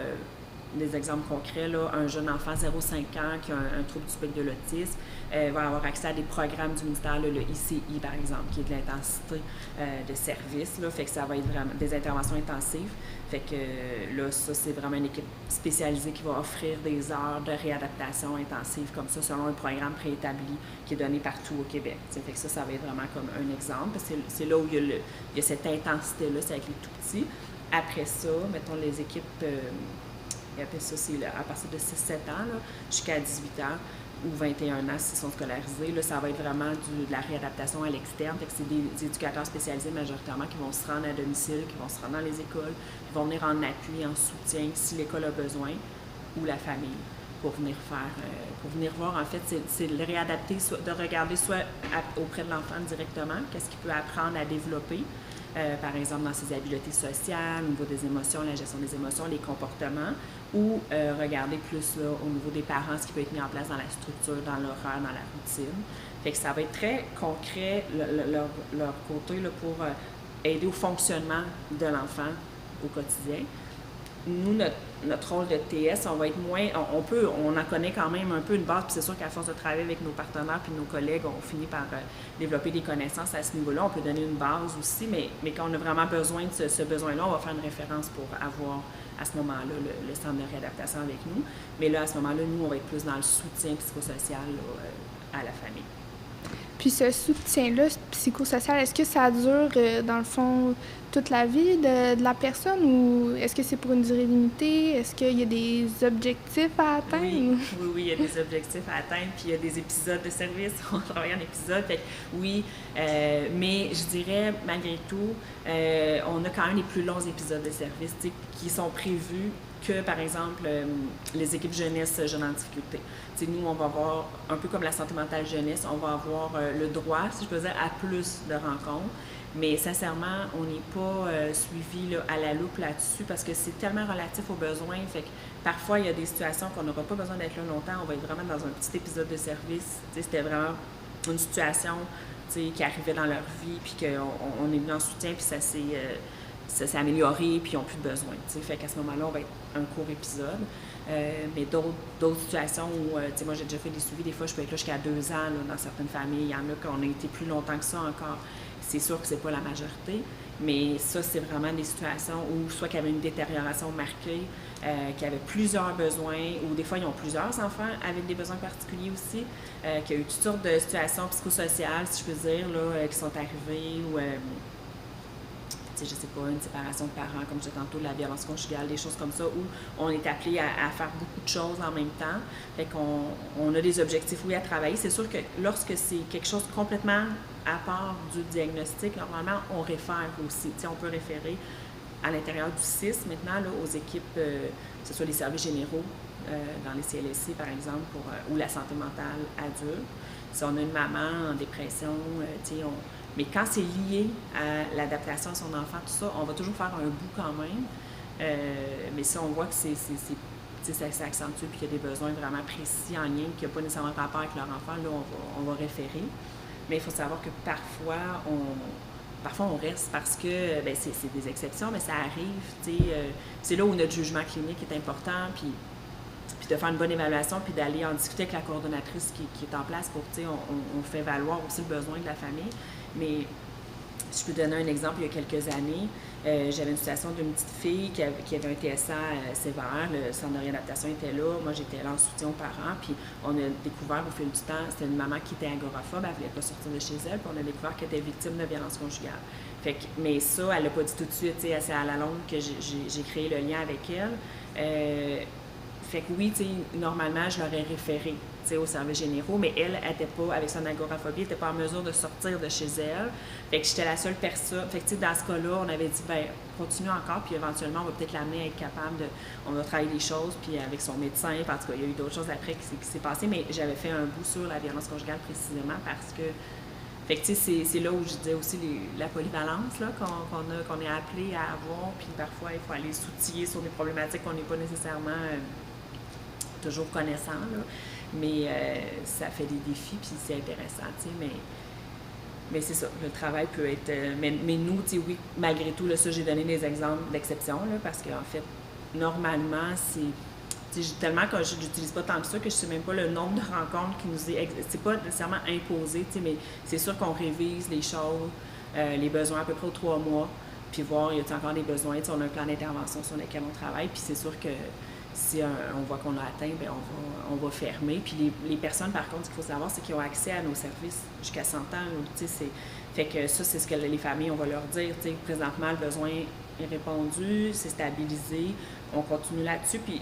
des exemples concrets, là, un jeune enfant 0-5 ans qui a un trouble du spectre de l'autisme va avoir accès à des programmes du ministère, là, le ICI par exemple, qui est de l'intensité de service, là, fait que ça va être vraiment des interventions intensives. Fait que là, ça, c'est vraiment une équipe spécialisée qui va offrir des heures de réadaptation intensive comme ça, selon un programme préétabli qui est donné partout au Québec. T'sais. Fait que ça va être vraiment comme un exemple. C'est là où il y a cette intensité-là, c'est avec les tout-petits. Après ça, mettons les équipes... Et après ça, c'est à partir de 6-7 ans jusqu'à 18 ans ou 21 ans s'ils sont scolarisés. Là, ça va être vraiment de la réadaptation à l'externe. Fait que c'est des éducateurs spécialisés majoritairement qui vont se rendre à domicile, qui vont se rendre dans les écoles, qui vont venir en appui, en soutien si l'école a besoin ou la famille pour venir voir. En fait, c'est de le réadapter, de regarder soit auprès de l'enfant directement, qu'est-ce qu'il peut apprendre à développer. Par exemple, dans ses habiletés sociales, au niveau des émotions, la gestion des émotions, les comportements, ou regarder plus là, au niveau des parents, ce qui peut être mis en place dans la structure, dans l'horaire, dans la routine. Fait que ça va être très concret, leur côté, là, pour aider au fonctionnement de l'enfant au quotidien. Nous, notre rôle de TS, on va être moins... On en connaît quand même un peu une base, puis c'est sûr qu'à force de travailler avec nos partenaires puis nos collègues, on finit par développer des connaissances à ce niveau-là. On peut donner une base aussi, mais quand on a vraiment besoin de ce besoin-là, on va faire une référence pour avoir à ce moment-là le centre de réadaptation avec nous. Mais là, à ce moment-là, nous, on va être plus dans le soutien psychosocial là, à la famille. Puis ce soutien-là psychosocial, est-ce que ça dure, dans le fond, toute la vie de la personne ou est-ce que c'est pour une durée limitée? Est-ce qu'il y a des objectifs à atteindre? Oui, il y a des objectifs à atteindre, puis il y a des épisodes de service. On travaille en épisodes, fait que oui. Mais je dirais, malgré tout, on a quand même les plus longs épisodes de service qui sont prévus que, par exemple, les équipes jeunesse, jeunes en difficulté. T'sais, nous, on va avoir, un peu comme la santé mentale jeunesse, on va avoir le droit, si je peux dire, à plus de rencontres. Mais sincèrement, on n'est pas suivi là, à la loupe là-dessus parce que c'est tellement relatif aux besoins. Fait que parfois, il y a des situations qu'on n'aura pas besoin d'être là longtemps. On va être vraiment dans un petit épisode de service. C'était vraiment une situation qui arrivait dans leur vie, puis qu'on est venu en soutien, puis ça s'est amélioré, puis ils n'ont plus de besoin. Fait qu'à ce moment-là, on va être un court épisode. Mais d'autres situations où, moi j'ai déjà fait des suivis, des fois je peux être là jusqu'à 2 ans là, dans certaines familles. Il y en a qu'on a été plus longtemps que ça encore. C'est sûr que c'est pas la majorité, mais ça, c'est vraiment des situations où soit qu'il y avait une détérioration marquée, qu'il y avait plusieurs besoins, ou des fois, ils ont plusieurs enfants avec des besoins particuliers aussi, qu'il y a eu toutes sortes de situations psychosociales, si je peux dire, là, qui sont arrivées, ou, je sais pas, une séparation de parents, comme je disais tantôt, de la violence conjugale, des choses comme ça, où on est appelé à faire beaucoup de choses en même temps. Fait qu'on a des objectifs, oui, à travailler. C'est sûr que lorsque c'est quelque chose complètement à part du diagnostic, normalement, on réfère aussi. On peut référer à l'intérieur du CIS, maintenant, là, aux équipes, que ce soit les services généraux, dans les CLSC, par exemple, ou la santé mentale adulte. Si on a une maman en dépression, mais quand c'est lié à l'adaptation de son enfant, tout ça, on va toujours faire un bout quand même. Mais si on voit que ça s'accentue et qu'il y a des besoins vraiment précis en lien, qui n'ont pas nécessairement rapport avec leur enfant, là, on va référer. Mais il faut savoir que parfois, on reste parce que c'est des exceptions, mais ça arrive. C'est là où notre jugement clinique est important, puis de faire une bonne évaluation, puis d'aller en discuter avec la coordonnatrice qui est en place pour, on fait valoir aussi le besoin de la famille. Mais si je peux donner un exemple, il y a quelques années, j'avais une situation d'une petite fille qui avait un TSA sévère, le centre de réadaptation était là, moi j'étais là en soutien aux parents, puis on a découvert au fil du temps, c'était une maman qui était agoraphobe, elle ne voulait pas sortir de chez elle, puis on a découvert qu'elle était victime de violence conjugale. Mais ça, elle l'a pas dit tout de suite, c'est à la longue que j'ai créé le lien avec elle. Fait que oui, normalement, je l'aurais référée aux services généraux, mais elle n'était pas, avec son agoraphobie, elle n'était pas en mesure de sortir de chez elle. Fait que j'étais la seule personne. Fait que dans ce cas-là, on avait dit, continue encore, puis éventuellement, on va peut-être l'amener à être capable on va travailler des choses, puis avec son médecin, parce qu'il y a eu d'autres choses après qui s'est passé, mais j'avais fait un bout sur la violence conjugale précisément parce que, fait que c'est là où je disais aussi la polyvalence là, qu'on est appelé à avoir, puis parfois, il faut aller s'outiller sur des problématiques qu'on n'est pas nécessairement toujours connaissant, là. Mais ça fait des défis, puis c'est intéressant, mais c'est ça, le travail peut être... mais nous, oui, malgré tout, là, ça, j'ai donné des exemples d'exception, là, parce qu'en fait, normalement, tellement que je n'utilise pas tant que ça, que je ne sais même pas le nombre de rencontres qui nous est... C'est pas nécessairement imposé, mais c'est sûr qu'on révise les choses, les besoins à peu près aux 3 mois, puis voir, y a-t-il encore des besoins, on a un plan d'intervention sur lequel on travaille, puis c'est sûr que si on voit qu'on a atteint, on va fermer. Puis les personnes, par contre, ce qu'il faut savoir, c'est qu'ils ont accès à nos services jusqu'à 100 ans. Fait que ça, c'est ce que les familles, on va leur dire. Présentement, le besoin est répondu, c'est stabilisé, on continue là-dessus. Puis,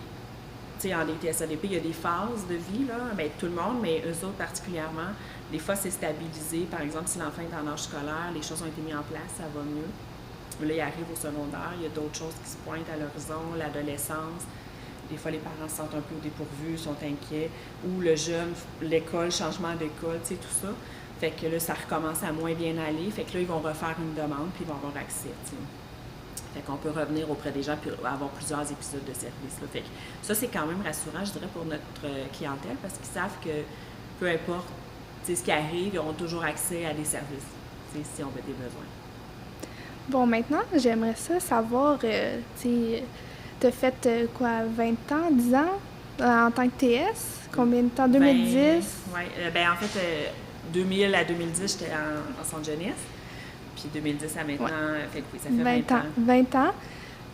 en DTSADP, il y a des phases de vie, là, tout le monde, mais eux autres particulièrement. Des fois, c'est stabilisé. Par exemple, si l'enfant est en âge scolaire, les choses ont été mises en place, ça va mieux. Là, il arrive au secondaire, il y a d'autres choses qui se pointent à l'horizon, l'adolescence. Des fois, les parents se sentent un peu dépourvus, sont inquiets. Ou le jeune, l'école, changement d'école, tout ça. Fait que là, ça recommence à moins bien aller. Fait que là, ils vont refaire une demande, puis ils vont avoir accès, Fait qu'on peut revenir auprès des gens, puis avoir plusieurs épisodes de service, là. Fait que ça, c'est quand même rassurant, je dirais, pour notre clientèle, parce qu'ils savent que, peu importe ce qui arrive, ils auront toujours accès à des services, si on a des besoins. Bon, maintenant, j'aimerais ça savoir, tu as fait 20 ans, 10 ans en tant que TS? Combien de temps? 2010? Oui, en fait, 2000 à 2010, j'étais en centre jeunesse. Puis 2010 à maintenant, fait que oui, ça fait 20 ans. 20 ans.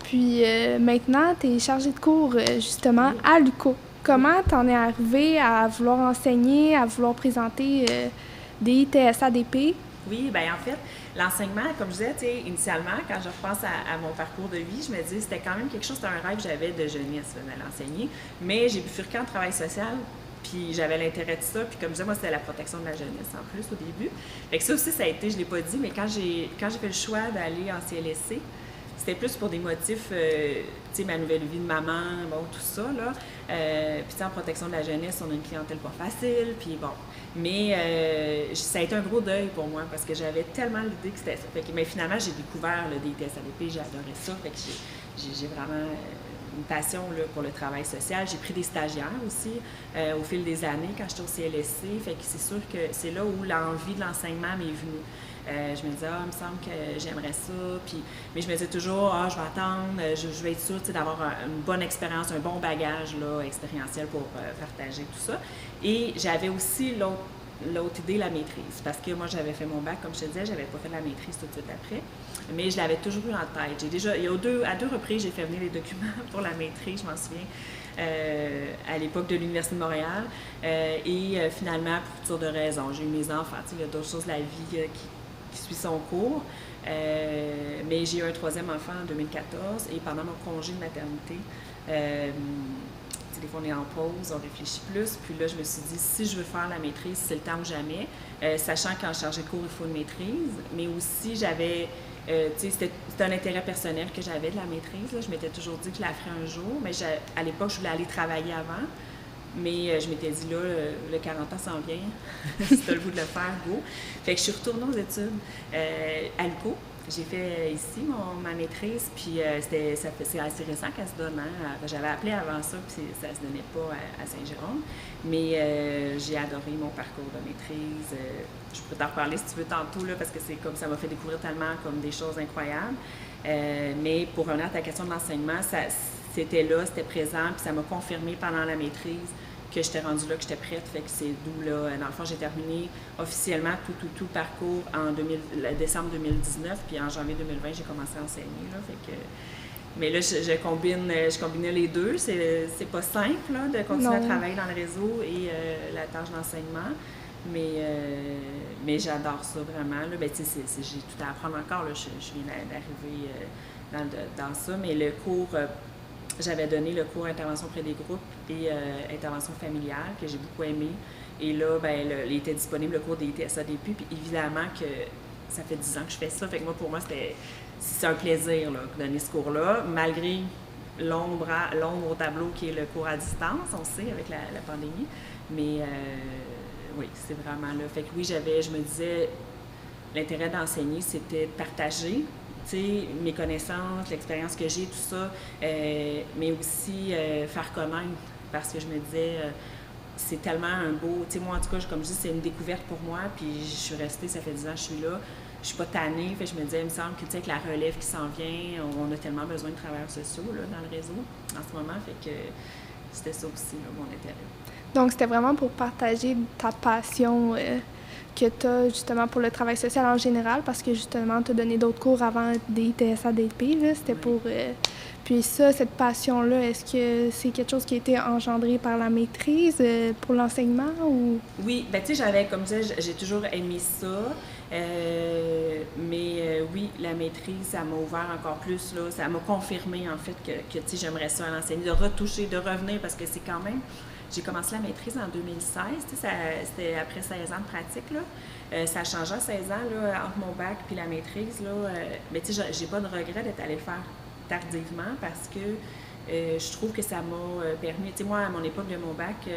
Puis maintenant, tu es chargée de cours justement à l'UQO. Comment t'en es arrivée à vouloir enseigner, à vouloir présenter des TSADP? Oui, en fait, l'enseignement, comme je disais, initialement, quand je repense à mon parcours de vie, je me dis c'était quand même quelque chose, c'était un rêve que j'avais de jeunesse, d'aller enseigner. Mais j'ai bifurqué en travail social, puis j'avais l'intérêt de ça. Puis comme je disais, moi, c'était la protection de la jeunesse en plus au début. Fait que ça aussi, ça a été, je ne l'ai pas dit, mais quand j'ai fait le choix d'aller en CLSC, c'était plus pour des motifs, tu sais, ma nouvelle vie de maman, bon, tout ça, là. Puis en protection de la jeunesse, on a une clientèle pas facile, puis bon. Mais ça a été un gros deuil pour moi parce que j'avais tellement l'idée que c'était ça. Mais finalement, j'ai découvert le DITSADP, j'ai adoré ça. Fait que j'ai vraiment une passion là, pour le travail social. J'ai pris des stagiaires aussi au fil des années quand j'étais au CLSC. Fait que c'est sûr que c'est là où l'envie de l'enseignement m'est venue. Je me disais, il me semble que j'aimerais ça. Mais je me disais toujours, je vais attendre, je vais être sûre d'avoir une bonne expérience, un bon bagage là, expérientiel pour partager tout ça. Et j'avais aussi l'autre idée, la maîtrise. Parce que moi, j'avais fait mon bac, comme je te disais, j'avais pas fait la maîtrise tout de suite après. Mais je l'avais toujours eu en tête. À deux reprises, j'ai fait venir les documents pour la maîtrise, je m'en souviens. À l'époque de l'Université de Montréal. Finalement, pour toutes sortes de raisons, j'ai eu mes enfants. Il y a d'autres choses de la vie qui suit son cours. Mais j'ai eu un troisième enfant en 2014 et pendant mon congé de maternité, des fois on est en pause, on réfléchit plus. Puis là, je me suis dit, si je veux faire la maîtrise, c'est le temps ou jamais. Sachant qu'en chargé de cours, il faut une maîtrise. Mais aussi, c'était un intérêt personnel que j'avais de la maîtrise. Là. Je m'étais toujours dit que je la ferais un jour. Mais à l'époque, je voulais aller travailler avant. Mais je m'étais dit, là, le 40 ans s'en vient. Si tu as le goût de le faire, go. Fait que je suis retournée aux études à l'UQO. J'ai fait ici ma maîtrise, puis c'est assez récent qu'elle se donne. Hein? J'avais appelé avant ça, puis ça se donnait pas à Saint-Jérôme. Mais j'ai adoré mon parcours de maîtrise. Je peux t'en reparler si tu veux tantôt, là, parce que c'est comme ça m'a fait découvrir tellement comme des choses incroyables. Mais pour revenir à ta question de l'enseignement, c'était là, c'était présent, puis ça m'a confirmé pendant la maîtrise que j'étais rendue là, que j'étais prête. Fait que c'est d'où, là, dans le fond, j'ai terminé officiellement tout le parcours en décembre 2019, puis en janvier 2020, j'ai commencé à enseigner, là, fait que... Mais là, je combinais les deux. C'est pas simple, là, de continuer à travailler dans le réseau et la tâche d'enseignement, mais j'adore ça, vraiment, là. Ben, tu sais, j'ai tout à apprendre encore, là. Je viens d'arriver dans ça, mais le cours... J'avais donné le cours Intervention auprès des groupes et Intervention familiale, que j'ai beaucoup aimé. Et là, il était disponible le cours des ITSADP. Puis évidemment que ça fait 10 ans que je fais ça. Fait que moi, pour moi, c'est un plaisir là, de donner ce cours-là, malgré l'ombre au tableau qui est le cours à distance, on sait, avec la pandémie. Mais oui, c'est vraiment là. Fait que oui, je me disais, l'intérêt d'enseigner, c'était de partager. Mes connaissances, l'expérience que j'ai, tout ça, mais aussi faire connaître, parce que je me disais, c'est tellement un beau... moi, en tout cas, comme je dis, c'est une découverte pour moi, puis je suis restée, ça fait 10 ans que je suis là, je suis pas tannée, fait je me disais, il me semble que, avec la relève qui s'en vient, on a tellement besoin de travailleurs sociaux là, dans le réseau en ce moment, fait que c'était ça aussi, là, mon intérêt. Donc, c'était vraiment pour partager ta passion que tu as justement pour le travail social en général, parce que justement, tu as donné d'autres cours avant des ITSADP, là, c'était pour... Puis ça, cette passion-là, est-ce que c'est quelque chose qui a été engendré par la maîtrise pour l'enseignement ou... Oui, bien tu sais, comme je disais, j'ai toujours aimé ça, mais oui, la maîtrise, ça m'a ouvert encore plus, là, ça m'a confirmé en fait que tu sais, j'aimerais ça à l'enseigner, de retoucher, de revenir, parce que c'est quand même... J'ai commencé la maîtrise en 2016, c'était après 16 ans de pratique, là. Ça a changé à 16 ans, là, entre mon bac puis la maîtrise, là. Mais tu sais, j'ai pas de regret d'être allée le faire tardivement parce que je trouve que ça m'a permis... Tu sais, moi, à mon époque de mon bac,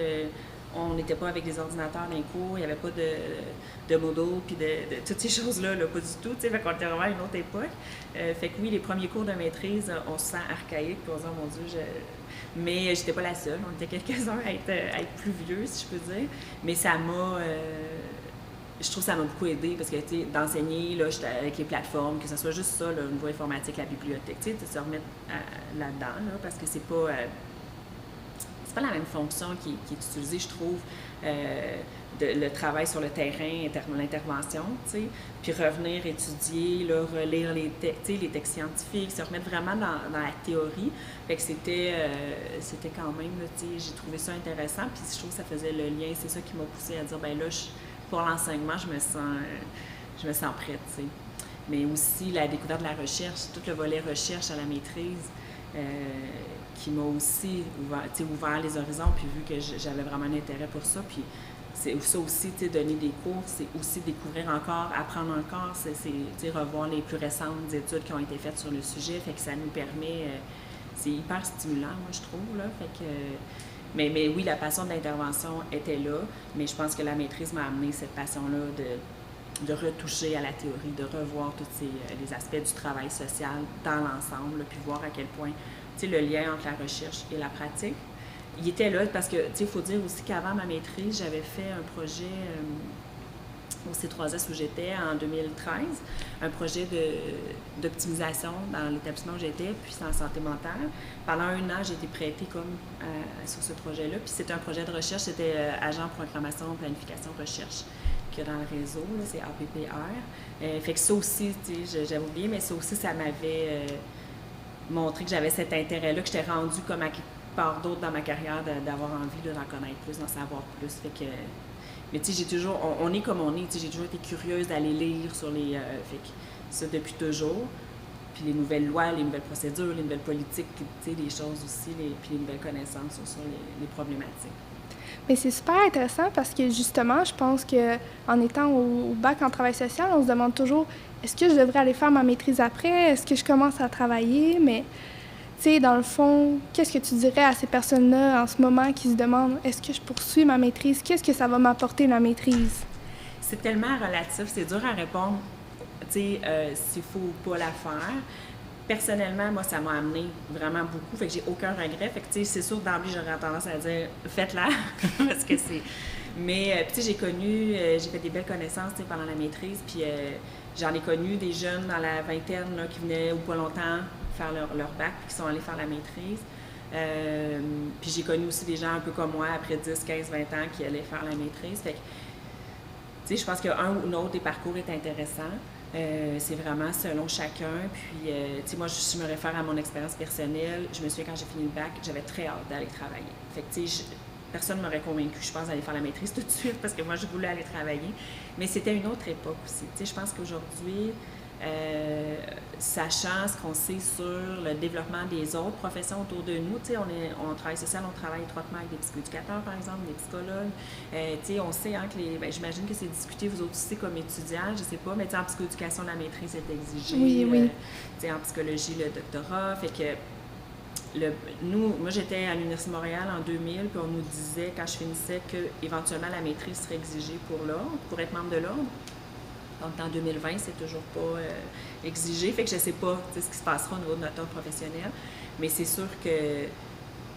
on n'était pas avec des ordinateurs dans les cours, il n'y avait pas de Moodle puis de toutes ces choses-là, là, pas du tout, tu sais, fait qu'on était vraiment à une autre époque. Fait que oui, les premiers cours de maîtrise, on se sent archaïque, puis on se dit, oh mon Dieu, mais j'étais pas la seule, on était quelques-uns à être plus vieux, si je peux dire, mais ça m'a... je trouve que ça m'a beaucoup aidé parce que, tu sais, d'enseigner, là, avec les plateformes, que ce soit juste ça, là, au niveau informatique, la bibliothèque, tu sais, de se remettre là-dedans, là, parce que c'est pas la même fonction qui est utilisée, je trouve, le travail sur le terrain, l'intervention, tu sais, puis revenir étudier, là, relire les textes scientifiques, se remettre vraiment dans la théorie. Fait que c'était quand même, là, tu sais, j'ai trouvé ça intéressant, puis je trouve que ça faisait le lien, c'est ça qui m'a poussée à dire, ben là, pour l'enseignement, je me sens prête, tu sais. Mais aussi la découverte de la recherche, tout le volet recherche à la maîtrise, qui m'a aussi ouvert les horizons, puis vu que j'avais vraiment un intérêt pour ça, puis c'est ça aussi, tu sais, donner des cours, c'est aussi découvrir encore, apprendre encore, c'est tu sais, revoir les plus récentes études qui ont été faites sur le sujet, fait que ça nous permet, c'est hyper stimulant, moi, je trouve, là, fait que, mais oui, la passion de l'intervention était là, mais je pense que la maîtrise m'a amené cette passion-là de retoucher à la théorie, de revoir tous les aspects du travail social dans l'ensemble, puis voir à quel point, tu sais, le lien entre la recherche et la pratique. Il était là parce que, tu sais, il faut dire aussi qu'avant ma maîtrise, j'avais fait un projet au C3S où j'étais en 2013, un projet d'optimisation dans l'établissement où j'étais, puis c'est en santé mentale. Pendant 1 an, j'ai été prêtée comme sur ce projet-là, puis c'était un projet de recherche, c'était agent programmation, planification, recherche qu'il y a dans le réseau, là, c'est APPR. Fait que ça aussi, tu sais, j'avais oublié, mais ça aussi, ça m'avait montré que j'avais cet intérêt-là, que j'étais rendue comme à part d'autres dans ma carrière d'avoir envie d'en connaître plus, d'en savoir plus. Fait que, mais tu sais, j'ai toujours, on est comme on est, tu sais, j'ai toujours été curieuse d'aller lire sur les, fait que ça depuis toujours. Puis les nouvelles lois, les nouvelles procédures, les nouvelles politiques, tu sais, les choses aussi, puis les nouvelles connaissances sur les problématiques. Mais c'est super intéressant parce que justement, je pense qu'en étant au bac en travail social, on se demande toujours, est-ce que je devrais aller faire ma maîtrise après? Est-ce que je commence à travailler? Mais tu sais, dans le fond, qu'est-ce que tu dirais à ces personnes-là en ce moment qui se demandent, est-ce que je poursuis ma maîtrise? Qu'est-ce que ça va m'apporter, la maîtrise? C'est tellement relatif, c'est dur à répondre, tu sais, s'il faut ou pas la faire. Personnellement, moi, ça m'a amené vraiment beaucoup, fait que j'ai aucun regret. Fait que, tu sais, c'est sûr, d'emblée, j'aurais tendance à dire, faites-la, parce que c'est... Mais, tu sais, j'ai fait des belles connaissances, tu sais, pendant la maîtrise, puis j'en ai connu des jeunes dans la vingtaine, là, qui venaient ou pas longtemps faire leur bac, puis qui sont allés faire la maîtrise. Puis j'ai connu aussi des gens un peu comme moi, après 10, 15, 20 ans, qui allaient faire la maîtrise. Fait que, tu sais, je pense qu'un ou l'autre des parcours est intéressant. C'est vraiment selon chacun. Puis, tu sais, moi, je me réfère à mon expérience personnelle. Je me souviens, quand j'ai fini le bac, j'avais très hâte d'aller travailler. Fait que, tu sais, personne ne m'aurait convaincue, je pense, d'aller faire la maîtrise tout de suite parce que moi, je voulais aller travailler. Mais c'était une autre époque aussi. Tu sais, je pense qu'aujourd'hui, sachant ce qu'on sait sur le développement des autres professions autour de nous, tu sais, on travaille social, on travaille étroitement avec des psychoéducateurs, par exemple, des psychologues. Tu sais, on sait hein, que j'imagine que c'est discuté, vous autres aussi, comme étudiants, je sais pas, mais tu sais, en psychoéducation, la maîtrise est exigée. Oui, oui. Tu sais, en psychologie, le doctorat. Fait que moi, j'étais à l'Université de Montréal en 2000, puis on nous disait, quand je finissais, qu'éventuellement, la maîtrise serait exigée pour l'ordre, pour être membre de l'ordre. Donc, en 2020, c'est toujours pas exigé. Fait que je sais pas ce qui se passera au niveau de notre ordre professionnel. Mais c'est sûr que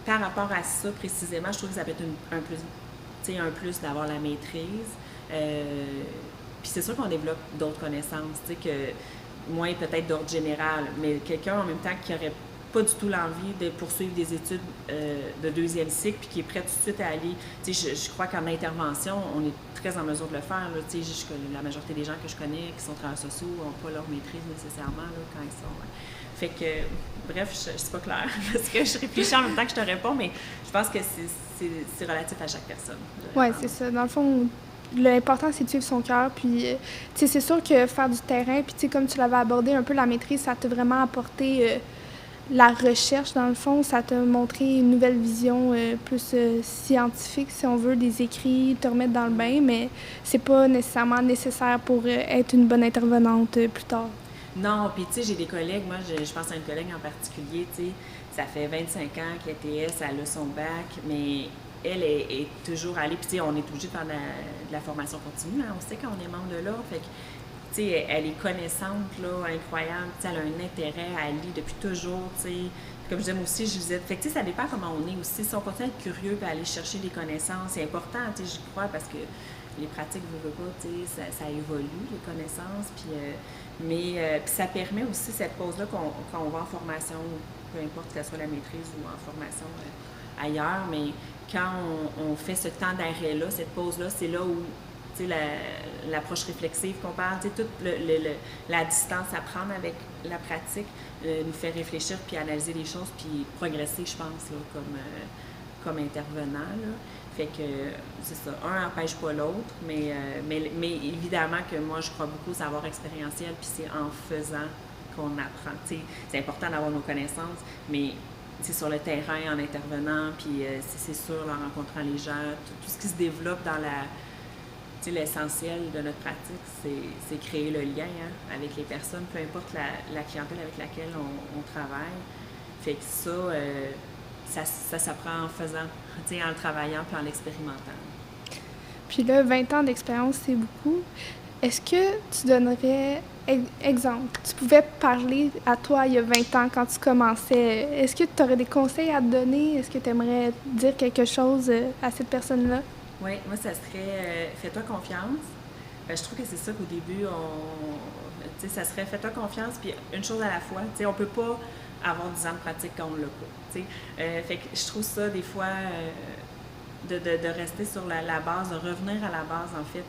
par rapport à ça, précisément, je trouve que ça peut être un plus d'avoir la maîtrise. Puis c'est sûr qu'on développe d'autres connaissances, que moins peut-être d'ordre général, mais quelqu'un en même temps qui aurait pas du tout l'envie de poursuivre des études de 2e cycle, puis qui est prêt tout de suite à aller. Je crois qu'en intervention, on est très en mesure de le faire. Là, la majorité des gens que je connais qui sont travailleurs sociaux n'ont pas leur maîtrise nécessairement là, quand ils sont. Fait que, bref, c'est pas clair, parce que je réfléchis en même temps que je te réponds, mais je pense que c'est relatif à chaque personne. Oui, c'est ça. Dans le fond, l'important, c'est de suivre son cœur. Puis, tu sais, c'est sûr que faire du terrain, puis, tu sais, comme tu l'avais abordé un peu, la maîtrise, ça t'a vraiment apporté la recherche, dans le fond. Ça t'a montré une nouvelle vision plus scientifique, si on veut, des écrits, te remettre dans le bain, mais c'est pas nécessairement nécessaire pour être une bonne intervenante plus tard. Non, puis tu sais, j'ai des collègues, moi je pense à une collègue en particulier, tu sais, ça fait 25 ans qu'elle est TS, elle a son bac, mais elle est toujours allée, puis tu sais, on est obligé de faire de la formation continue, hein, on sait quand on est membre de l'ordre, fait que, tu sais, elle est connaissante, là, incroyable, tu sais, elle a un intérêt, elle lit depuis toujours, tu sais, comme je disais, moi aussi, je disais, fait que tu sais, ça dépend comment on est aussi, si on continue à être curieux et à aller chercher des connaissances, c'est important, tu sais, je crois, parce que les pratiques, tu sais, ça évolue, les connaissances, puis... puis ça permet aussi cette pause-là quand on va en formation, peu importe que ce soit la maîtrise ou en formation ailleurs, mais quand on fait ce temps d'arrêt-là, cette pause-là, c'est là où l'approche réflexive qu'on parle, toute la distance à prendre avec la pratique nous fait réfléchir puis analyser les choses puis progresser, je pense, là, comme intervenant. Là. Fait que c'est ça, un n'empêche pas l'autre, mais évidemment que moi, je crois beaucoup au savoir expérientiel, puis c'est en faisant qu'on apprend. T'sais, c'est important d'avoir nos connaissances, mais sur le terrain en intervenant, puis c'est sûr, en rencontrant les gens, tout ce qui se développe dans l'essentiel de notre pratique, c'est créer le lien avec les personnes, peu importe la clientèle avec laquelle on travaille. Fait que ça s'apprend en faisant, en le travaillant puis en l'expérimentant. Puis là, 20 ans d'expérience, c'est beaucoup. Est-ce que tu donnerais, exemple, tu pouvais parler à toi il y a 20 ans quand tu commençais, est-ce que tu aurais des conseils à te donner? Est-ce que tu aimerais dire quelque chose à cette personne-là? Oui, moi, ça serait fais-toi confiance. Je trouve que c'est ça qu'au début, ça serait fais-toi confiance, puis une chose à la fois. On peut pas avoir 10 ans de pratique quand on l'a pas. Fait que je trouve ça, des fois, de rester sur la base, de revenir à la base, en fait,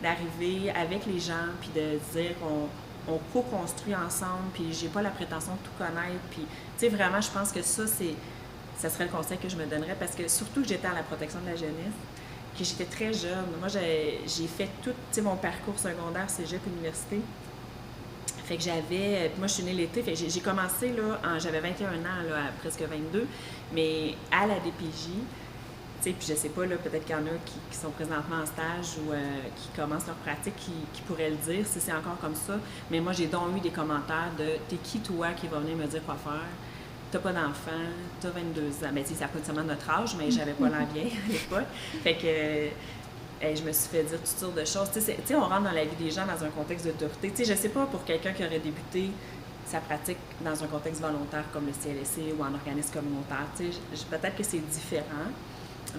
d'arriver avec les gens, puis de dire on co-construit ensemble, puis j'ai pas la prétention de tout connaître. Puis, vraiment, je pense que ça serait le conseil que je me donnerais, parce que surtout que j'étais à la protection de la jeunesse, que j'étais très jeune. Moi, j'ai fait tout mon parcours secondaire, cégep, université. Fait que moi je suis née l'été, fait que j'ai commencé j'avais 21 ans, à presque 22, mais à la DPJ, puis je sais pas, peut-être qu'il y en a qui sont présentement en stage ou qui commencent leur pratique, qui pourraient le dire si c'est encore comme ça, mais moi j'ai donc eu des commentaires de « T'es qui toi qui va venir me dire quoi faire? T'as pas d'enfant, t'as 22 ans. » Ben, ça pas nécessairement notre âge, mais j'avais pas l'air bien à l'époque. Fait que je me suis fait dire toutes sortes de choses. On rentre dans la vie des gens dans un contexte d'autorité. Je sais pas, pour quelqu'un qui aurait débuté sa pratique dans un contexte volontaire comme le CLSC ou en organisme communautaire, peut-être que c'est différent,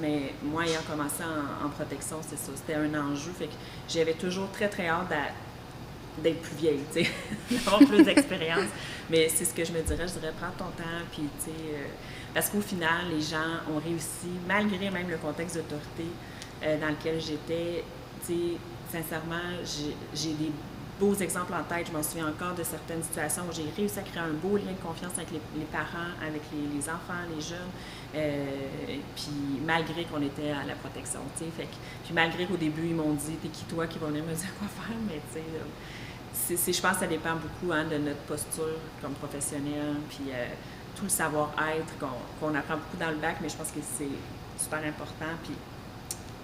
mais moi, ayant commencé en protection, c'est ça, c'était un enjeu. Fait que j'avais toujours très, très hâte d'être plus vieille, d'avoir plus d'expérience. Mais c'est ce que je me dirais, prends ton temps, puis parce qu'au final, les gens ont réussi, malgré même le contexte d'autorité dans lequel j'étais. Sincèrement, j'ai des beaux exemples en tête. Je m'en souviens encore de certaines situations où j'ai réussi à créer un beau lien de confiance avec les parents, avec les enfants, les jeunes, puis malgré qu'on était à la protection, puis malgré qu'au début, ils m'ont dit « T'es qui toi qui va venir me dire quoi faire? » Mais je pense que ça dépend beaucoup de notre posture comme professionnel, puis tout le savoir-être qu'on apprend beaucoup dans le bac, mais je pense que c'est super important. Puis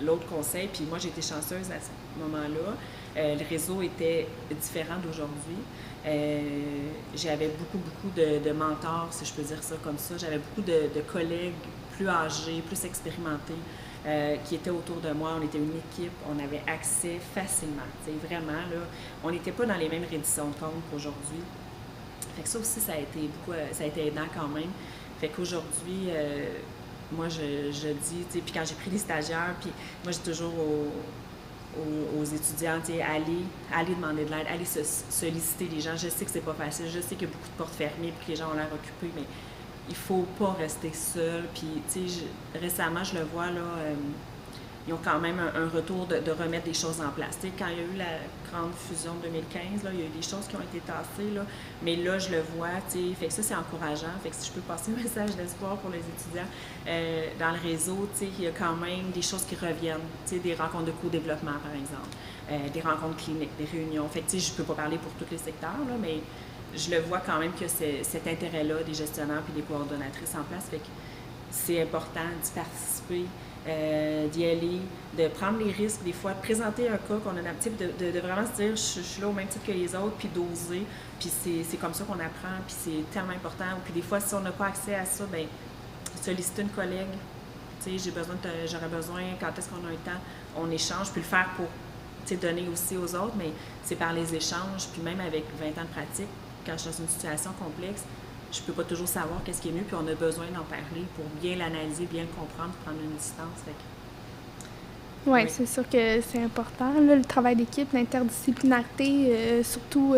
l'autre conseil, puis moi j'ai été chanceuse à ce moment-là, le réseau était différent d'aujourd'hui. J'avais beaucoup de mentors, si je peux dire ça comme ça. J'avais beaucoup de collègues plus âgés, plus expérimentés, qui étaient autour de moi. On était une équipe, on avait accès facilement. Vraiment, on n'était pas dans les mêmes redditions de compte qu'aujourd'hui. Fait que ça aussi, ça a été aidant quand même. Fait qu'aujourd'hui, moi, je dis, puis quand j'ai pris les stagiaires, puis moi, j'ai toujours aux étudiants, allez demander de l'aide, allez solliciter les gens. Je sais que c'est pas facile, je sais qu'il y a beaucoup de portes fermées, puis que les gens ont l'air occupés, mais il faut pas rester seul. Puis, récemment, je le vois, ils ont quand même un retour de remettre des choses en place. Quand il y a eu la grande fusion de 2015, il y a eu des choses qui ont été tassées, mais là, je le vois, fait que ça, c'est encourageant. Fait que si je peux passer un message d'espoir pour les étudiants, dans le réseau, il y a quand même des choses qui reviennent, des rencontres de co-développement, par exemple, des rencontres cliniques, des réunions. Fait que je peux pas parler pour tous les secteurs, mais je le vois quand même que cet intérêt-là des gestionnaires puis des coordonnatrices en place. Fait que c'est important d'y participer. D'y aller, de prendre les risques, des fois, de présenter un cas qu'on a l'habitude de vraiment se dire je suis là au même titre que les autres, puis d'oser, puis c'est comme ça qu'on apprend, puis c'est tellement important. Puis des fois, si on n'a pas accès à ça, bien, solliciter une collègue, j'aurais besoin, quand est-ce qu'on a un temps, on échange, puis le faire pour donner aussi aux autres, mais c'est par les échanges, puis même avec 20 ans de pratique, quand je suis dans une situation complexe, je ne peux pas toujours savoir qu'est-ce qui est mieux, puis on a besoin d'en parler pour bien l'analyser, bien le comprendre, prendre une distance. Oui, c'est sûr que c'est important. Là, le travail d'équipe, l'interdisciplinarité, surtout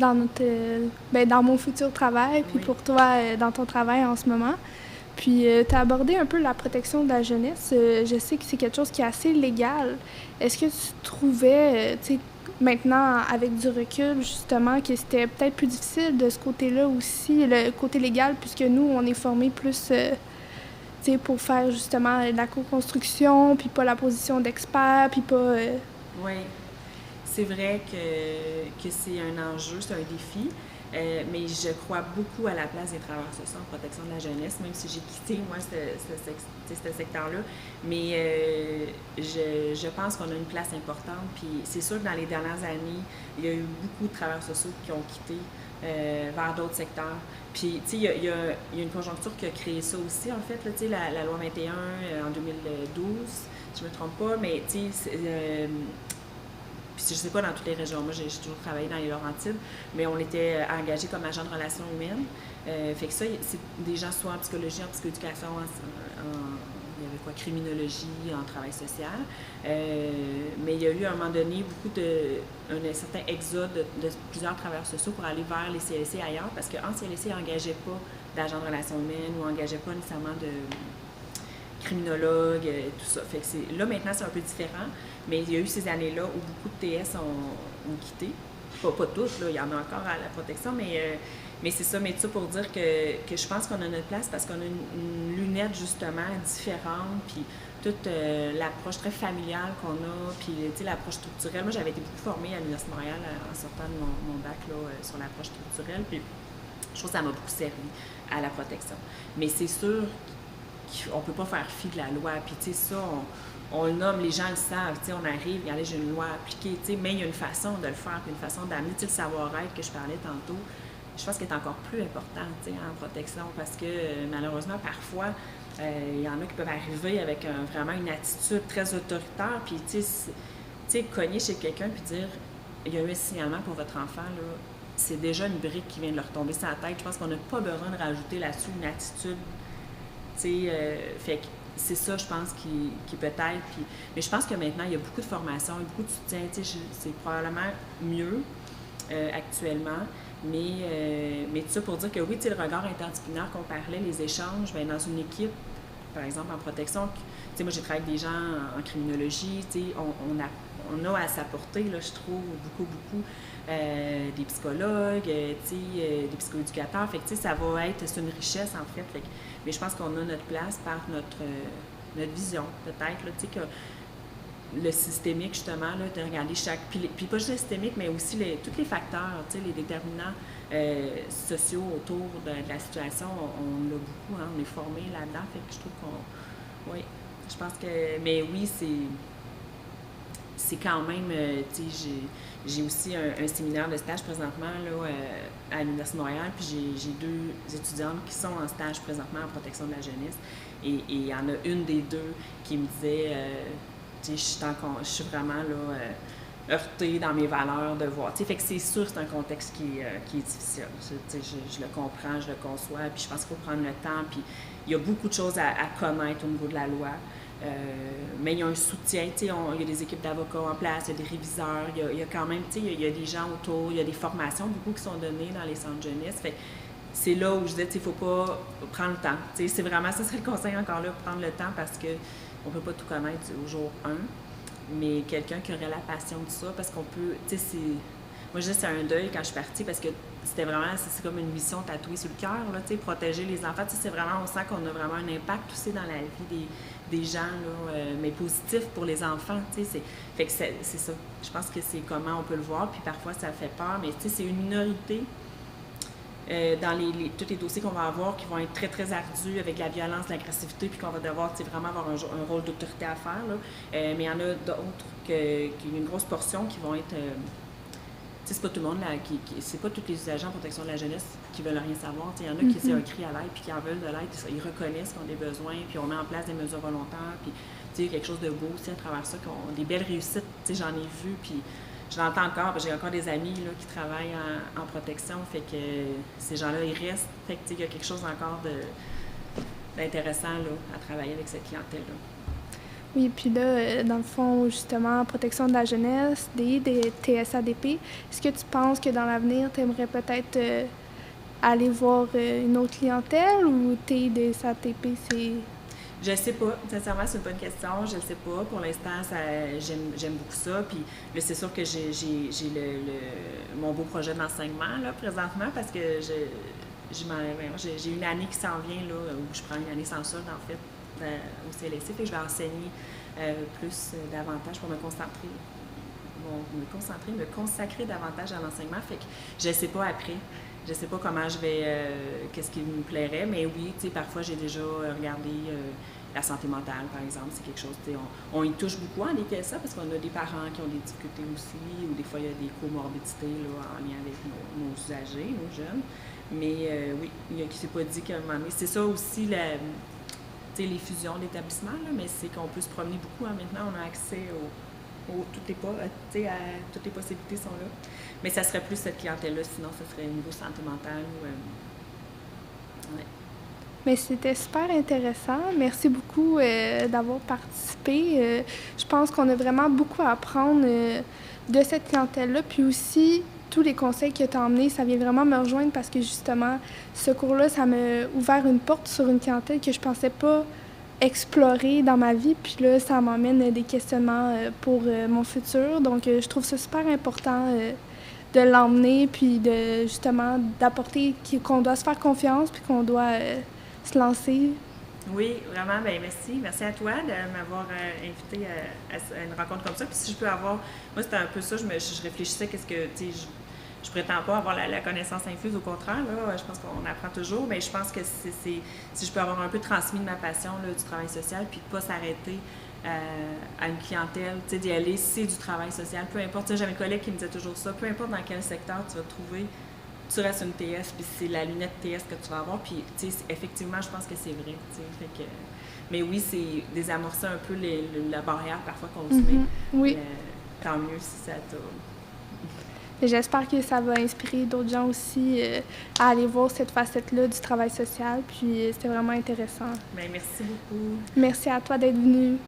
dans mon futur travail, puis pour toi, dans ton travail en ce moment. Puis, tu as abordé un peu la protection de la jeunesse. Je sais que c'est quelque chose qui est assez légal. Est-ce que tu trouvais, maintenant, avec du recul, justement, que c'était peut-être plus difficile de ce côté-là aussi, le côté légal, puisque nous, on est formés plus pour faire justement la co-construction, puis pas la position d'expert, puis pas... Oui, c'est vrai que c'est un enjeu, c'est un défi. Mais je crois beaucoup à la place des travailleurs sociaux en protection de la jeunesse, même si j'ai quitté, moi, ce secteur-là. Mais je pense qu'on a une place importante. Puis c'est sûr que dans les dernières années, il y a eu beaucoup de travailleurs sociaux qui ont quitté vers d'autres secteurs. Puis, tu sais, il y a une conjoncture qui a créé ça aussi, en fait, tu sais, la loi 21 en 2012, si je ne me trompe pas, mais tu sais, puis je ne sais pas dans toutes les régions, moi j'ai toujours travaillé dans les Laurentides, mais on était engagés comme agent de relations humaines. Fait que ça, c'est des gens soit en psychologie, en psychoéducation, il y avait quoi, criminologie, en travail social. Mais il y a eu à un moment donné un certain exode de plusieurs travailleurs sociaux pour aller vers les CLSC ailleurs, parce qu'en CLSC, ils n'engageaient pas d'agents de relations humaines ou n'engageaient pas nécessairement de criminologues, tout ça. Fait que là, maintenant, c'est un peu différent, mais il y a eu ces années-là où beaucoup de TS ont quitté. Pas toutes, là, il y en a encore à la protection, mais c'est ça. Mais tout ça pour dire que je pense qu'on a notre place parce qu'on a une lunette, justement, différente, puis toute l'approche très familiale qu'on a, puis l'approche structurelle. Moi, j'avais été beaucoup formée à l'Université de Montréal en sortant de mon bac là, sur l'approche structurelle, puis je trouve que ça m'a beaucoup servi à la protection. Mais c'est sûr qu'on ne peut pas faire fi de la loi. Puis, tu sais, ça, on le nomme, les gens le savent. Tu sais, on arrive, regardez, j'ai une loi appliquée, tu sais, mais il y a une façon de le faire, puis une façon d'amener, tu sais, le savoir-être que je parlais tantôt. Je pense qu'il est encore plus important, tu sais, en protection, parce que malheureusement, parfois, il y en a qui peuvent arriver avec vraiment une attitude très autoritaire, puis, tu sais, cogner chez quelqu'un, puis dire, il y a eu un signalement pour votre enfant, là, c'est déjà une brique qui vient de leur tomber sur la tête. Je pense qu'on n'a pas besoin de rajouter là-dessus une attitude. Fait que c'est ça, je pense, qui peut-être. Mais je pense que maintenant, il y a beaucoup de formations, beaucoup de soutien. C'est probablement mieux actuellement. Mais tout ça pour dire que oui, le regard interdisciplinaire qu'on parlait, les échanges, bien, dans une équipe, par exemple en protection, moi j'ai travaillé avec des gens en criminologie, on a à s'apporter, là, je trouve, beaucoup. Des psychologues, des psychoéducateurs. Fait que, ça va être, c'est une richesse en fait. Mais je pense qu'on a notre place par notre vision, peut-être, là, que le systémique, justement, là, de regarder puis pas juste le systémique, mais aussi tous les facteurs, les déterminants sociaux autour de la situation, on l'a beaucoup, hein, on est formé là-dedans. Fait que je trouve oui, je pense que, mais oui, c'est quand même, j'ai aussi un séminaire de stage présentement là, à l'Université de Montréal, puis j'ai 2 étudiantes qui sont en stage présentement en protection de la jeunesse. Et il y en a une des 2 qui me disait, je suis vraiment là, heurtée dans mes valeurs de voir. Fait que c'est sûr que c'est un contexte qui est difficile. Je le comprends, je le conçois, puis je pense qu'il faut prendre le temps. Puis il y a beaucoup de choses à connaître au niveau de la loi. Mais il y a un soutien, il y a des équipes d'avocats en place, il y a des réviseurs, il y a quand même, il y a des gens autour, il y a des formations beaucoup qui sont données dans les centres jeunesse. Fait c'est là où je disais, il ne faut pas prendre le temps. C'est vraiment, ça serait le conseil encore là, prendre le temps parce qu'on ne peut pas tout connaître au jour 1, mais quelqu'un qui aurait la passion de ça, parce qu'on peut, moi je dis c'est un deuil quand je suis partie parce que c'était vraiment, c'est comme une mission tatouée sur le cœur, là, protéger les enfants, c'est vraiment, on sent qu'on a vraiment un impact aussi dans la vie des gens, là, mais positif pour les enfants, fait que c'est ça. Je pense que c'est comment on peut le voir, puis parfois ça fait peur, mais c'est une minorité dans tous les dossiers qu'on va avoir qui vont être très, très ardus avec la violence, l'agressivité, puis qu'on va devoir vraiment avoir un rôle d'autorité à faire, là. Mais il y en a d'autres une grosse portion qui vont être... c'est pas tout le monde, là, c'est pas tous les agents en protection de la jeunesse qui veulent rien savoir. Il y en a qui c'est un cri à l'aide, puis qui en veulent de l'aide, ils reconnaissent qu'on a des besoins, puis on met en place des mesures volontaires, puis il y a quelque chose de beau aussi à travers ça, des belles réussites, j'en ai vu, puis je l'entends encore, j'ai encore des amis là, qui travaillent en protection, fait que ces gens-là, ils restent, fait que il y a quelque chose encore d'intéressant là, à travailler avec cette clientèle-là. Oui, puis là, dans le fond, justement, protection de la jeunesse, des TSADP, est-ce que tu penses que dans l'avenir, tu aimerais peut-être aller voir une autre clientèle ou TSADP, c'est... Je sais pas. Sincèrement, c'est une bonne question. Je ne sais pas. Pour l'instant, j'aime beaucoup ça. Puis là, c'est sûr que j'ai mon beau projet d'enseignement là, présentement parce que j'ai une année qui s'en vient là, où je prends une année sans solde, en fait, au CLSC. Fait que je vais enseigner davantage pour me concentrer me consacrer davantage à l'enseignement. Fait que je sais pas après. Je sais pas comment je vais, qu'est-ce qui me plairait, mais oui, tu sais, parfois j'ai déjà regardé la santé mentale, par exemple. C'est quelque chose, tu sais, on y touche beaucoup en DTSA parce qu'on a des parents qui ont des difficultés aussi, ou des fois il y a des comorbidités là, en lien avec nos usagers, nos jeunes. Mais oui, il ne s'est pas dit qu'à un moment donné, c'est ça aussi, les fusions d'établissements, mais c'est qu'on peut se promener beaucoup. Hein. Maintenant, on a accès toutes les possibilités sont là. Mais ça serait plus cette clientèle-là, sinon ça serait au niveau santé mentale. Ouais. Mais c'était super intéressant. Merci beaucoup d'avoir participé. Je pense qu'on a vraiment beaucoup à apprendre de cette clientèle-là. Puis aussi, tous les conseils que tu as emmenés, ça vient vraiment me rejoindre parce que justement, ce cours-là, ça m'a ouvert une porte sur une clientèle que je pensais pas explorer dans ma vie. Puis là, ça m'emmène des questionnements pour mon futur. Donc, je trouve ça super important de l'emmener, puis de justement d'apporter qu'on doit se faire confiance, puis qu'on doit se lancer. Oui, vraiment, bien merci. Merci à toi de m'avoir invité à une rencontre comme ça. Puis si je peux avoir, moi c'était un peu ça, je réfléchissais qu'est-ce que, tu sais, je prétends pas avoir la connaissance infuse, au contraire, là, je pense qu'on apprend toujours, mais je pense que si je peux avoir un peu transmis de ma passion là, du travail social, puis de pas s'arrêter à une clientèle, tu sais, d'y aller, c'est du travail social, peu importe, tu sais, j'avais un collègue qui me disait toujours ça, peu importe dans quel secteur tu vas te trouver, tu restes une TS, puis c'est la lunette TS que tu vas avoir, puis tu sais, effectivement, je pense que c'est vrai, tu sais, fait que... Mais oui, c'est désamorcer un peu la barrière parfois qu'on se met. Oui. Tant mieux si ça t'a... J'espère que ça va inspirer d'autres gens aussi à aller voir cette facette-là du travail social. Puis c'était vraiment intéressant. Bien, merci beaucoup. Merci à toi d'être venu.